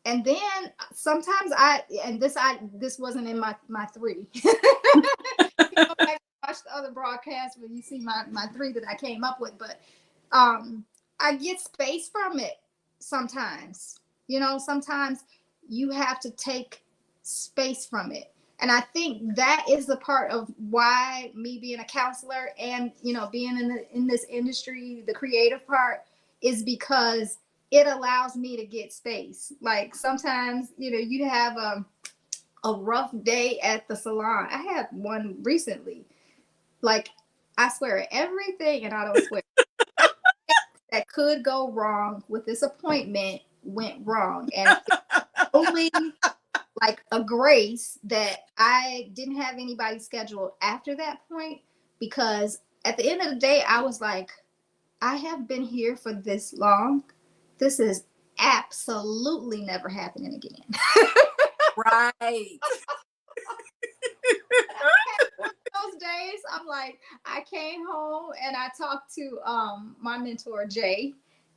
And then sometimes this wasn't in my three. Go back and watch the other broadcasts where you see my three that I came up with, but I get space from it sometimes. Sometimes you have to take space from it. And I think that is the part of why me being a counselor and, being in this industry, the creative part, is because it allows me to get space. Like, sometimes, you have a rough day at the salon. I had one recently. Like, I swear everything, and I don't swear, that could go wrong with this appointment went wrong. And only like a grace that I didn't have anybody scheduled after that point, because at the end of the day, I was like, I have been here for this long. This is absolutely never happening again. Right. Those days, I'm like, I came home and I talked to my mentor, Jay,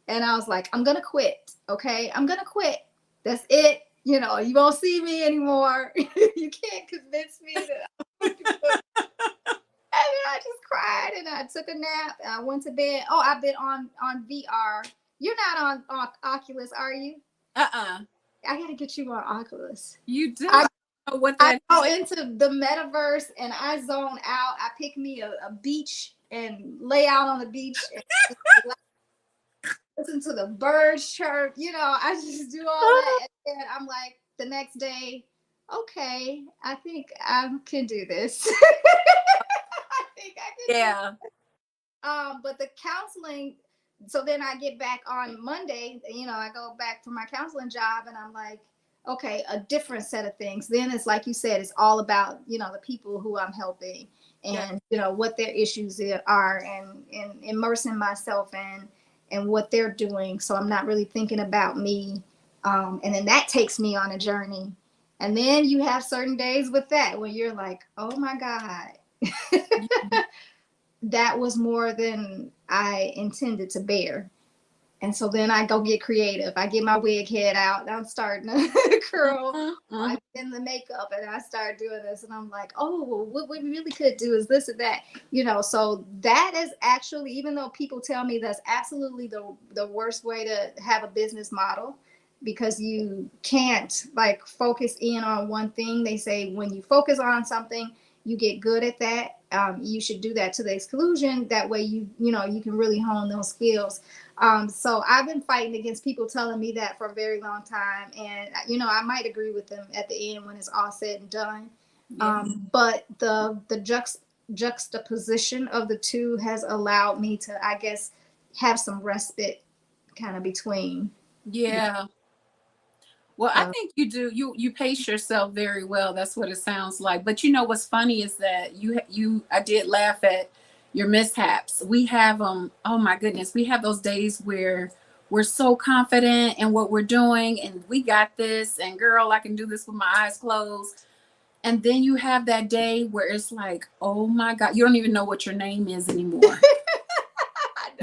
and I was like, I'm going to quit. Okay. I'm going to quit. That's it. You won't see me anymore. You can't convince me that I'm going to quit. And then I just cried and I took a nap and I went to bed. Oh, I've been on VR. You're not on Oculus, are you? Uh-uh. I got to get you on Oculus. You do. I know what that I go into the metaverse and I zone out. I pick me a beach and lay out on the beach and listen to the birds chirp. I just do all that. And I'm like, the next day, okay, I think I can do this. I think I can. Yeah. But the counseling, so then I get back on Monday, I go back to my counseling job and I'm like, okay, a different set of things. Then it's like you said, it's all about, the people who I'm helping and, what their issues are, and immersing myself in and what they're doing. So I'm not really thinking about me. And then that takes me on a journey. And then you have certain days with that when you're like, oh my God, that was more than I intended to bear. And so then I go get creative. I get my wig head out and I'm starting to curl. I'm in the makeup and I start doing this and I'm like, oh, well, what we really could do is this or that, so that is actually, even though people tell me that's absolutely the worst way to have a business model, because you can't like focus in on one thing. They say when you focus on something, you get good at that. You should do that to the exclusion. That way you can really hone those skills. So I've been fighting against people telling me that for a very long time. And, I might agree with them at the end when it's all said and done. Yeah. But the juxtaposition of the two has allowed me to, I guess, have some respite kind of between. Yeah. Well, I think you do. You pace yourself very well. That's what it sounds like. But what's funny is that I did laugh at your mishaps. We have oh my goodness, we have those days where we're so confident in what we're doing and we got this, and girl, I can do this with my eyes closed. And then you have that day where it's like, oh my God, you don't even know what your name is anymore.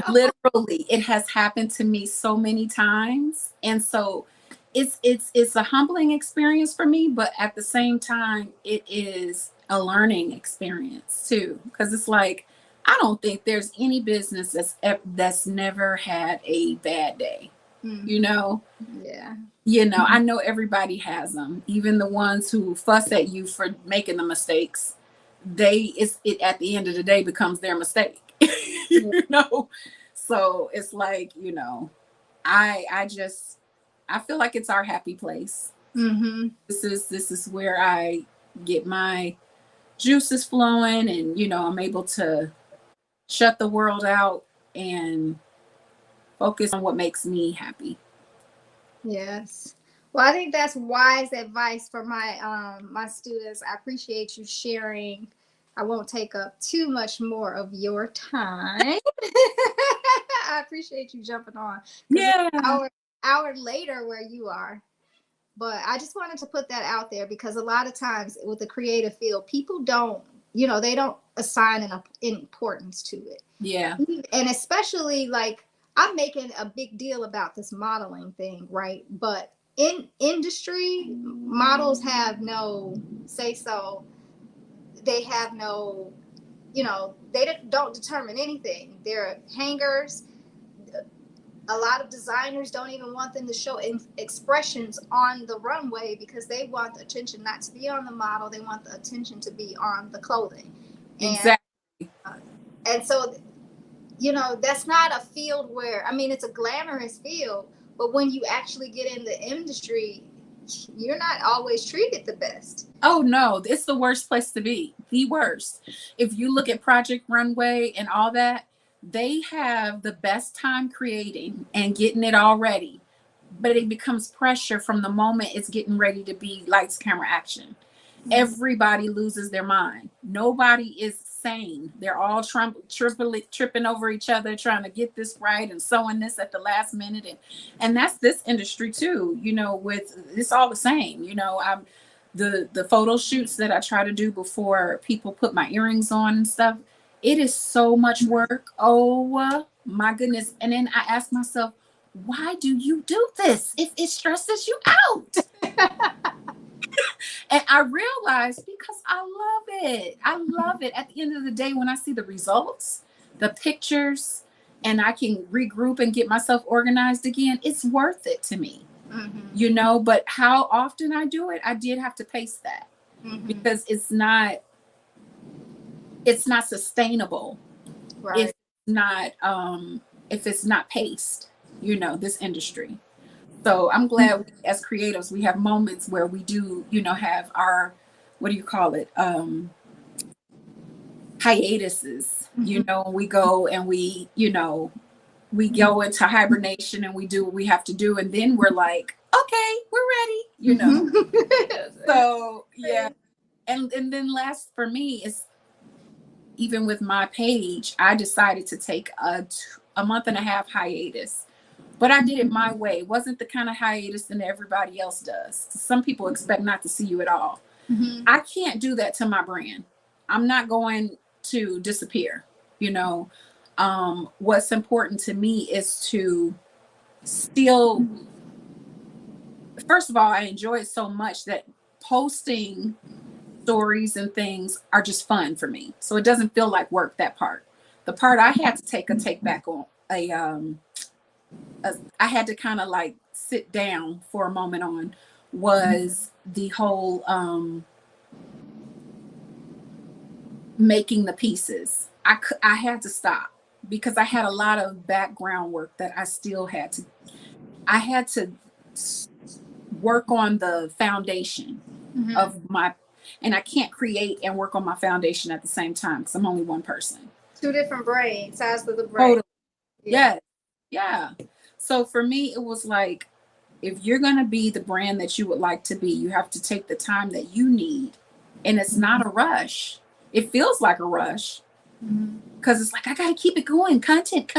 Literally, it has happened to me so many times. And so it's a humbling experience for me, but at the same time, it is a learning experience too. Because it's like, I don't think there's any business that's never had a bad day. You know? Yeah. You know, I know everybody has them, even the ones who fuss at you for making the mistakes. It at the end of the day becomes their mistake. You know? So it's like, you know, I feel like it's our happy place. This is where I get my juices flowing, and you know, I'm able to shut the world out and focus on what makes me happy. Yes. Well, I think that's wise advice for my students. I appreciate you sharing. I won't take up too much more of your time. I appreciate you jumping on. Yeah. It's an hour later where you are. But I just wanted to put that out there because a lot of times with the creative field, people don't, you know, they don't assign an importance to it. Yeah. And especially like I'm making a big deal about this modeling thing, right? But in industry, models have no say so. They have no, you know, they don't determine anything. They're hangers. A lot of designers don't even want them to show expressions on the runway because they want the attention not to be on the model. They want the attention to be on the clothing. Exactly. And so, you know, that's not a field where, I mean, it's a glamorous field, but when you actually get in the industry, you're not always treated the best. Oh no, it's the worst place to be. The worst. If you look at Project Runway and all that, they have the best time creating and getting it all ready. But it becomes pressure from the moment it's getting ready to be lights, camera, action. Everybody loses their mind. Nobody is sane. They're all tripping over each other, trying to get this right and sewing this at the last minute. And that's this industry too, you know, with it's all the same. You know, the photo shoots that I try to do before people put my earrings on and stuff. It is so much work. Oh my goodness. And then I ask myself, why do you do this if it stresses you out? And I realized because I love it. I love it. At the end of the day, when I see the results, the pictures, and I can regroup and get myself organized again, it's worth it to me. You know, but how often I do it, I did have to pace that because it's not sustainable. Right. If it's not paced, you know, this industry. So I'm glad as creatives, we have moments where we do, you know, have our, what do you call it? Hiatuses, you know, we go and we, you know, we go into hibernation and we do what we have to do. And then we're like, okay, we're ready, you know? So yeah. And then last for me is even with my page, I decided to take a month and a half hiatus. But I did it my way. It wasn't the kind of hiatus that everybody else does. Some people expect not to see you at all. I can't do that to my brand. I'm not going to disappear. You know, what's important to me is to still, first of all, I enjoy it so much that posting stories and things are just fun for me. So it doesn't feel like work, that part. The part I had to take back on I had to kind of like sit down for a moment on was the whole making the pieces. I had to stop because I had a lot of background work that I had to work on the foundation of my, and I can't create and work on my foundation at the same time because I'm only one person. Two different brains, size of the brain. Totally. Yeah. So for me, it was like, if you're going to be the brand that you would like to be, you have to take the time that you need. And it's not a rush. It feels like a rush because it's like, I got to keep it going. Content,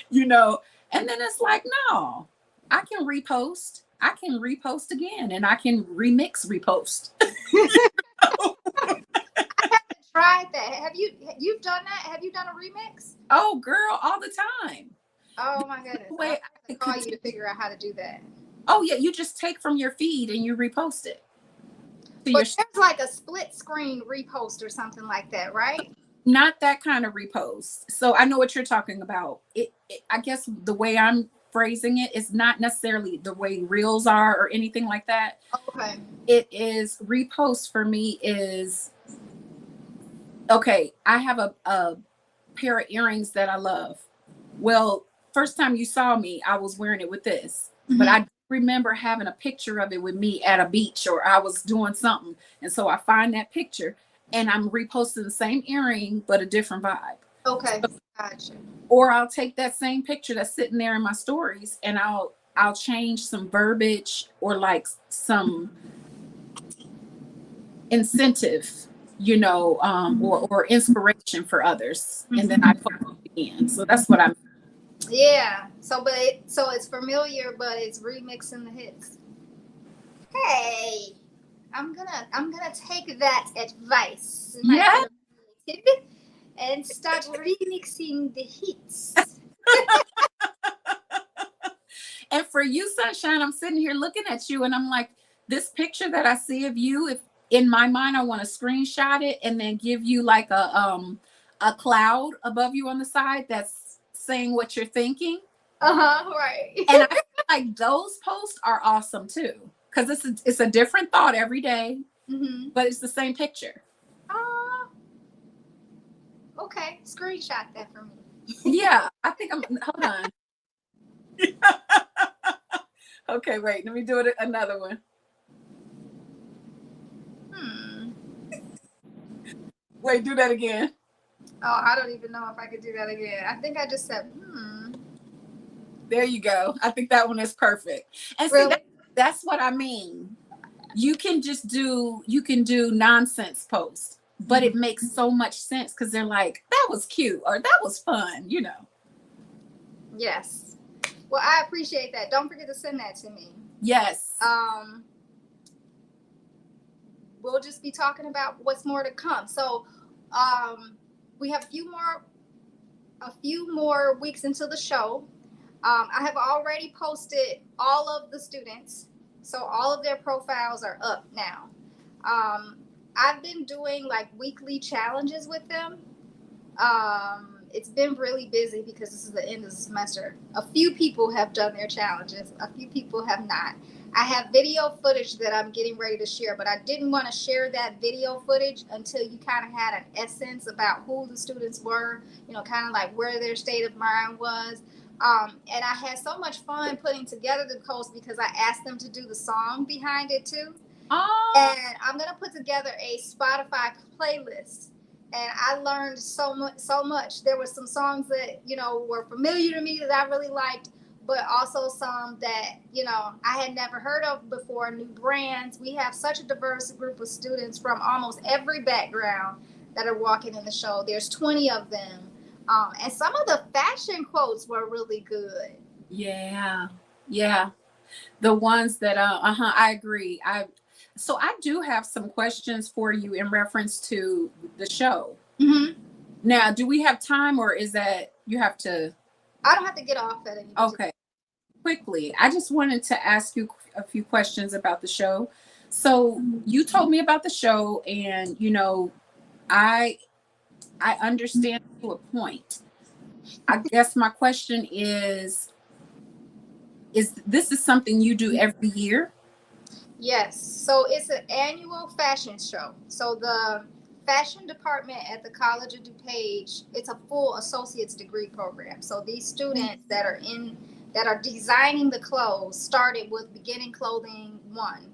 you know, And then it's like, no, I can repost. I can repost again, and I can remix repost. Tried that. You've done that? Have you done a remix? Oh, girl, all the time. Oh my goodness. The way I have to call you to figure out how to do that. Oh yeah, you just take from your feed and you repost it. But there's like a split screen repost or something like that, right? Not that kind of repost. So I know what you're talking about. I guess the way I'm phrasing it is not necessarily the way reels are or anything like that. Okay. It is repost for me is okay. I have a pair of earrings that I love. Well, first time you saw me, I was wearing it with this, but I remember having a picture of it with me at a beach or I was doing something. And so I find that picture and I'm reposting the same earring, but a different vibe. Okay. Gotcha. Or I'll take that same picture that's sitting there in my stories and I'll change some verbiage or like some incentive, you know, or inspiration for others. And then I post it again. So that's what I'm. Yeah. So it's familiar, but it's remixing the hits. Hey, I'm gonna take that advice. Yeah. And start remixing the hits. And for you, Sunshine, I'm sitting here looking at you and I'm like, this picture that I see of you, if in my mind I want to screenshot it and then give you like a cloud above you on the side that's saying what you're thinking. Right. And I feel like those posts are awesome too. Because it's a different thought every day, but it's the same picture. Okay, screenshot that for me. Yeah, I think hold on. Okay, wait, let me do it another one. Wait, do that again. Oh, I don't even know if I could do that again. I think I just said, There you go. I think that one is perfect. And really? See, that's what I mean. You can do nonsense posts, but it makes so much sense because they're like, that was cute or that was fun, you know. Yes. Well, I appreciate that. Don't forget to send that to me. Yes. We'll just be talking about what's more to come. So we have a few more weeks until the show. I have already posted all of the students, so all of their profiles are up now. I've been doing like weekly challenges with them. It's been really busy because this is the end of the semester. A few people have done their challenges. A few people have not. I have video footage that I'm getting ready to share, but I didn't want to share that video footage until you kind of had an essence about who the students were, you know, kind of like where their state of mind was. And I had so much fun putting together the post because I asked them to do the song behind it too. Oh. And I'm going to put together a Spotify playlist. And I learned so much. There were some songs that, you know, were familiar to me that I really liked, but also some that, you know, I had never heard of before, new brands. We have such a diverse group of students from almost every background that are walking in the show. There's 20 of them. And some of the fashion quotes were really good. Yeah. Yeah. The ones that, I agree. So I do have some questions for you in reference to the show. Now, do we have time or is that you have to? I don't have to get off at any time. Okay. Quickly, I just wanted to ask you a few questions about the show. So you told me about the show and, you know, I understand to a point. I guess my question is this is something you do every year? Yes. So it's an annual fashion show. So the fashion department at the College of DuPage, it's a full associate's degree program. So these students that are designing the clothes started with beginning clothing 1,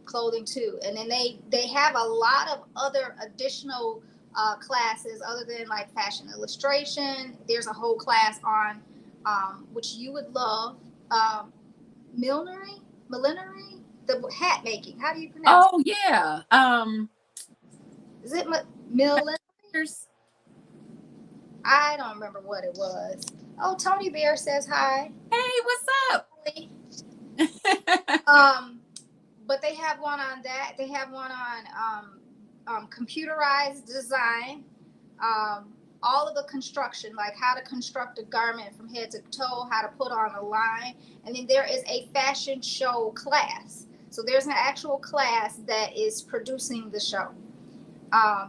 clothing 2, and then they have a lot of other additional classes other than like fashion illustration. There's a whole class on which you would love, millinery, the hat making. How do you pronounce it? Oh yeah. Is it millinery? I don't remember what it was. Oh, Tony Bear says hi. Hey, what's up? But they have one on that. They have one on computerized design. All of the construction, like how to construct a garment from head to toe, how to put on a line. And then there is a fashion show class. So there's an actual class that is producing the show.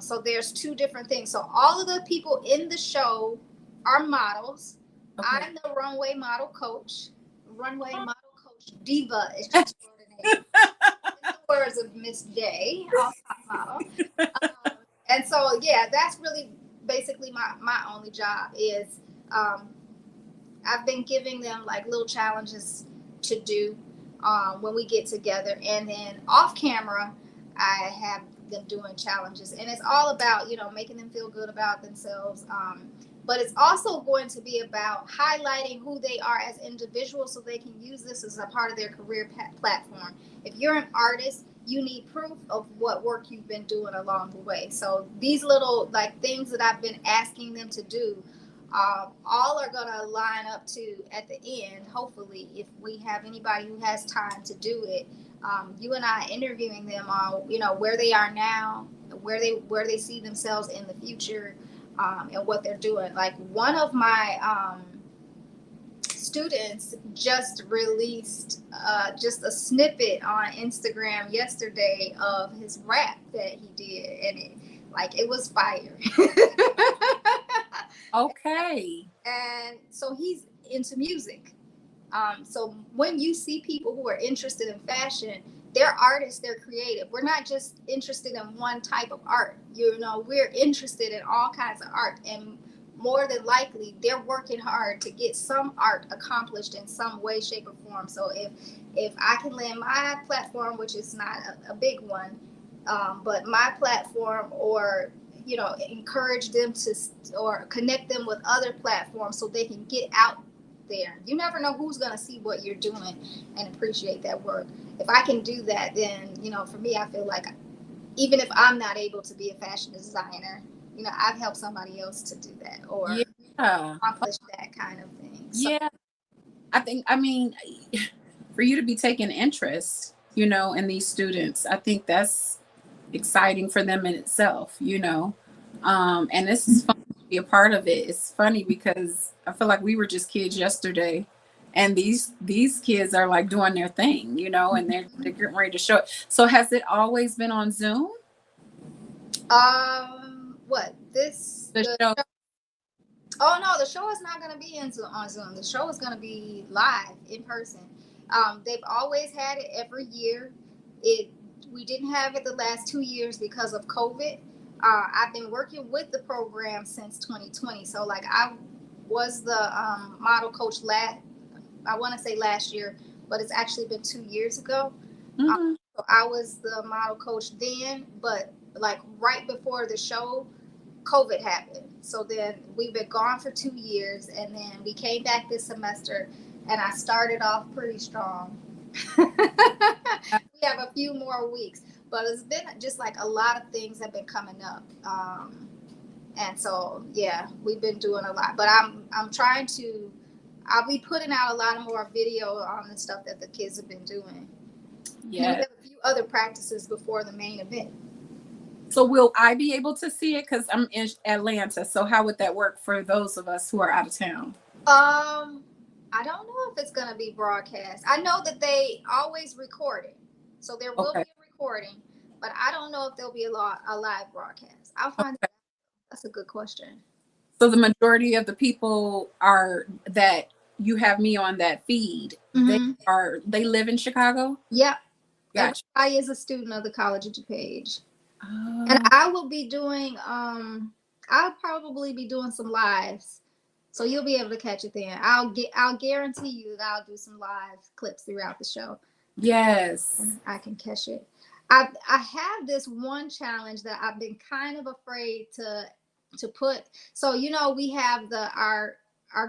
So there's two different things. So all of the people in the show are models. Okay. I'm the runway model coach. Runway model coach diva extraordinaire. In the words of Miss J, our top model. And so yeah, that's really basically my only job is I've been giving them like little challenges to do when we get together, and then off camera I have them doing challenges, and it's all about making them feel good about themselves, but it's also going to be about highlighting who they are as individuals so they can use this as a part of their career platform. If you're an artist, you need proof of what work you've been doing along the way. So these little like things that I've been asking them to do, all are going to line up to at the end. Hopefully, if we have anybody who has time to do it, you and I interviewing them on where they are now, where they see themselves in the future, and what they're doing. Like one of my students just released just a snippet on Instagram yesterday of his rap that he did, and it was fire. Okay. And so he's into music. So when you see people who are interested in fashion, they're artists, they're creative. We're not just interested in one type of art. We're interested in all kinds of art, and more than likely they're working hard to get some art accomplished in some way, shape, or form. So if I can lend my platform, which is not a big one, but my platform, or encourage them to, or connect them with other platforms so they can get out there. You never know who's going to see what you're doing and appreciate that work. If I can do that, then for me, I feel like even if I'm not able to be a fashion designer, I've helped somebody else to do that, or accomplish that kind of thing. So, yeah, I mean, for you to be taking interest, in these students, I think that's exciting for them in itself, and this is fun to be a part of it. It's funny because I feel like we were just kids yesterday, and these kids are like doing their thing, and they're getting ready to show it. So has it always been on Zoom? What this the show? Oh no, the show is not going to be on Zoom. The show is going to be live in person. They've always had it every year. We didn't have it the last 2 years because of COVID. I've been working with the program since 2020. So like I was the model coach I want to say last year, but it's actually been 2 years ago. Mm-hmm. So I was the model coach then, but like right before the show, COVID happened. So then we've been gone for 2 years, and then we came back this semester, and I started off pretty strong. We have a few more weeks, but it's been just like a lot of things have been coming up. And so, yeah, we've been doing a lot, but I'm trying to, I'll be putting out a lot of more video on the stuff that the kids have been doing. Yeah. And we have a few other practices before the main event. So will I be able to see it? Because I'm in Atlanta. So how would that work for those of us who are out of town? I don't know if it's going to be broadcast. I know that they always record it. So there will be a recording, but I don't know if there'll be a live broadcast. I'll find out. That's a good question. So the majority of the people that you have me on that feed, they live in Chicago? Yep. Gotcha. I is a student of the College of DuPage. And I will be doing, I'll probably be doing some lives. So you'll be able to catch it then. I'll guarantee you that I'll do some live clips throughout the show. Yes. And I can catch it. I have this one challenge that I've been kind of afraid to put. So, we have our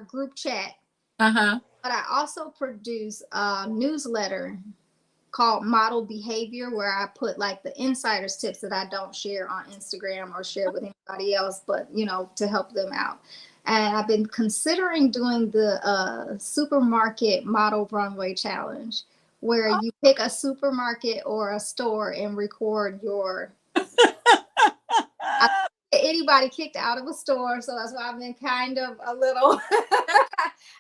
group chat. Uh-huh. But I also produce a newsletter called Model Behavior, where I put like the insider's tips that I don't share on Instagram or share with anybody else, but to help them out. And I've been considering doing the supermarket model runway challenge, where you pick a supermarket or a store and record your anybody kicked out of a store, so that's why I've been kind of a little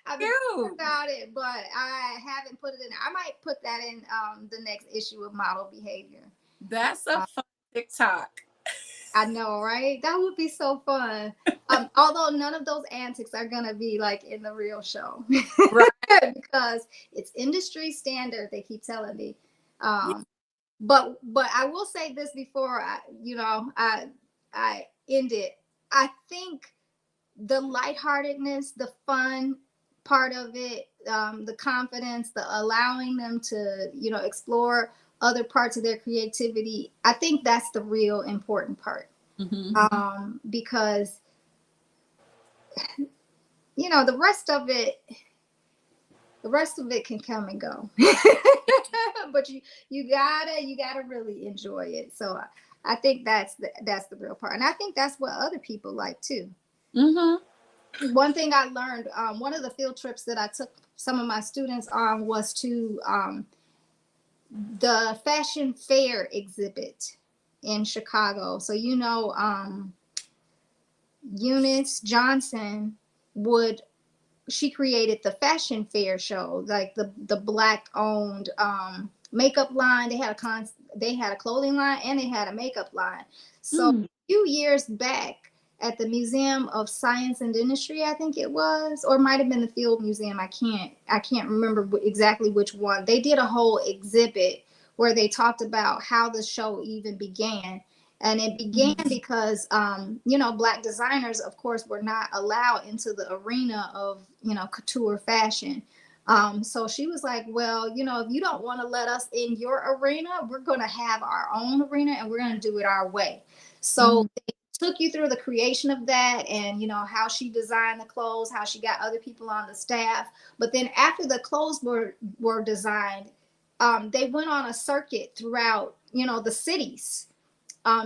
I've been about it, but I haven't put it in. I might put that in the next issue of Model Behavior. That's a fun TikTok. I know, right? That would be so fun. Although none of those antics are gonna be like in the real show, right? Because it's industry standard. They keep telling me. But I will say this before I end it. I think the lightheartedness, the fun part of it, the confidence, the allowing them to explore other parts of their creativity, I think that's the real important part. Because the rest of it can come and go. But you gotta really enjoy it. So I think that's the real part, and I think that's what other people like too. One thing I learned, one of the field trips that I took some of my students on was to the fashion fair exhibit in Chicago. So Eunice Johnson she created the fashion fair show, like the Black owned makeup line. They had a clothing line and they had a makeup line. So a few years back at the Museum of Science and Industry, I think it was, or it might have been the Field Museum. I can't remember exactly which one. They did a whole exhibit where they talked about how the show even began. And it began because, Black designers, of course, were not allowed into the arena of, couture fashion. So she was like, well, if you don't want to let us in your arena, we're going to have our own arena and we're going to do it our way. So they took you through the creation of that and, how she designed the clothes, how she got other people on the staff. But then after the clothes were designed, they went on a circuit throughout, the cities.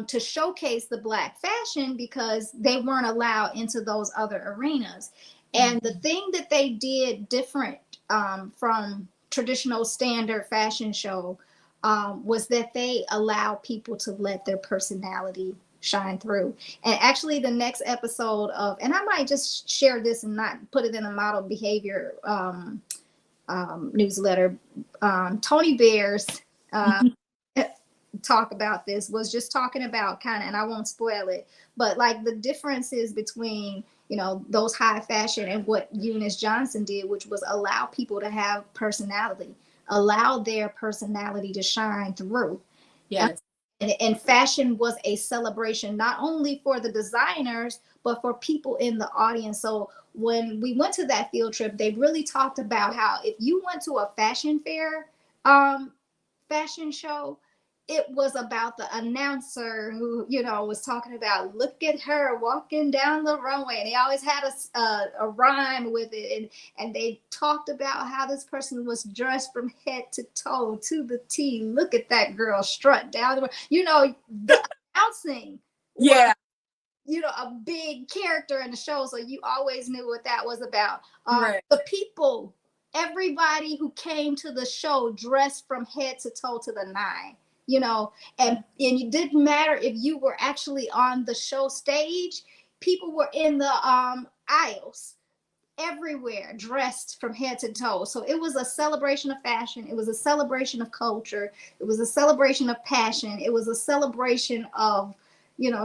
To showcase the Black fashion because they weren't allowed into those other arenas. And the thing that they did different from traditional standard fashion show was that they allow people to let their personality shine through. And actually the next episode and I might just share this and not put it in a Model Behavior newsletter, Tony Bear's talk about this was just talking about and I won't spoil it, but like the differences between those high fashion and what Eunice Johnson did, which was allow people to have personality, allow their personality to shine through. Yes. And fashion was a celebration not only for the designers but for people in the audience. So when we went to that field trip, they really talked about how if you went to a fashion fair fashion show, it was about the announcer who, was talking about, look at her walking down the runway. And they always had a rhyme with it. And they talked about how this person was dressed from head to toe to the T. Look at that girl strut down the the announcing. Yeah. A big character in the show. So you always knew what that was about. Right. The people, everybody who came to the show dressed from head to toe to the nine. And it didn't matter if you were actually on the show stage, people were in the aisles everywhere dressed from head to toe. So it was a celebration of fashion. It was a celebration of culture. It was a celebration of passion. It was a celebration of,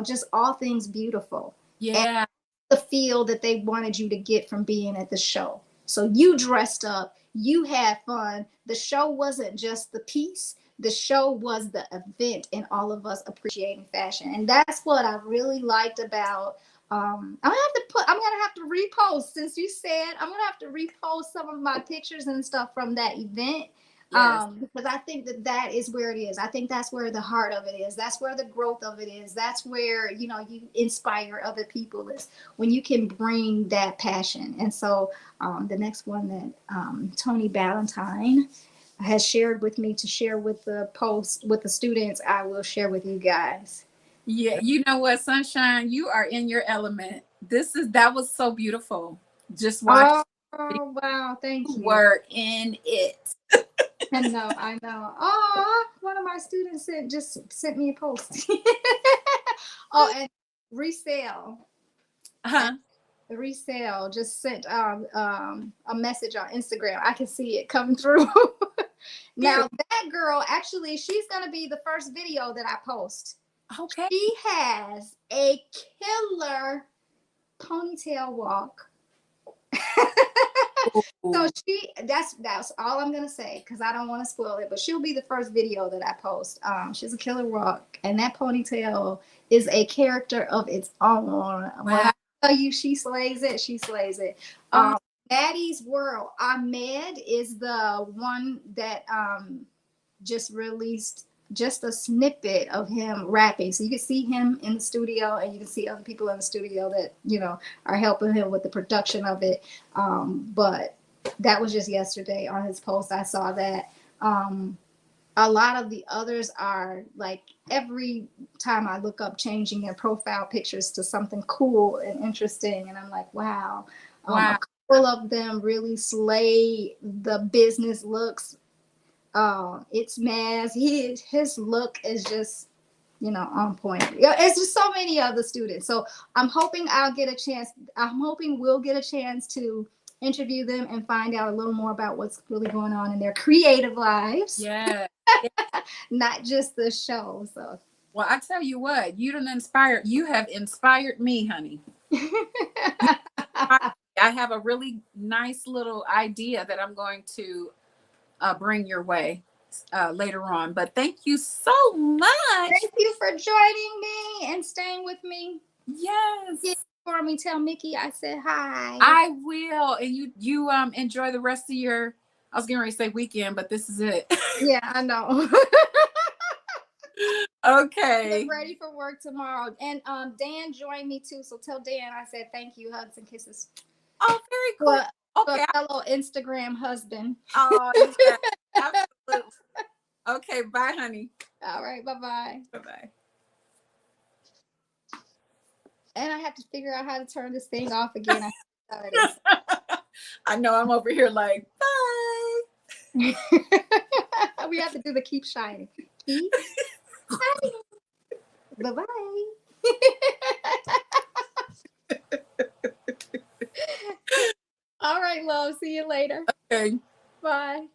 just all things beautiful. Yeah. And the feel that they wanted you to get from being at the show. So you dressed up, you had fun. The show wasn't just the piece. The show was the event and all of us appreciating fashion. And that's what I really liked about, I'm gonna have to repost, since you said, I'm gonna have to repost some of my pictures and stuff from that event. Yes. Because I think that is where it is. I think that's where the heart of it is. That's where the growth of it is. That's where, you inspire other people, is when you can bring that passion. And so the next one that Tony Ballantyne, has shared with me to share with the post with the students, I will share with you guys. Yeah, you know what, Sunshine, you are in your element. That was so beautiful. Just watch. Oh wow, thank you. Were in it. I know. Oh, one of my students just sent me a post. Oh, and resale. Uh-huh. The resale just sent a message on Instagram. I can see it coming through. Now that girl, actually, she's gonna be the first video that I post. Okay. She has a killer ponytail walk. So that's all I'm gonna say because I don't want to spoil it. But she'll be the first video that I post. She's a killer walk, and that ponytail is a character of its own. Wow. When I tell you she slays it, she slays it. Maddie's World. Ahmed is the one that just released just a snippet of him rapping. So you can see him in the studio and you can see other people in the studio that, are helping him with the production of it. But that was just yesterday on his post. I saw that. A lot of the others are like every time I look up changing their profile pictures to something cool and interesting. And I'm like, wow. Wow. A couple of them really slay the business looks. It's Maz. His look is just, on point. It's just so many other students. So I'm hoping we'll get a chance to interview them and find out a little more about what's really going on in their creative lives. Yeah. Not just the show. So well, I tell you what, you have inspired me, honey. I have a really nice little idea that I'm going to bring your way later on. But thank you so much. Thank you for joining me and staying with me. Yes. For me, tell Mickey I said hi. I will. And you enjoy the rest of your, I was getting ready to say weekend, but this is it. Yeah, I know. Okay. Get ready for work tomorrow. And Dan joined me too. So tell Dan I said thank you, hugs and kisses. Oh, very cool. Okay. Fellow Instagram husband. Oh, yeah, absolutely. Okay, bye, honey. All right, bye-bye. Bye-bye. And I have to figure out how to turn this thing off again. I know, I'm over here like, bye. We have to do the keep shining. Keep shining. Bye-bye. All right, love. See you later. Okay. Bye.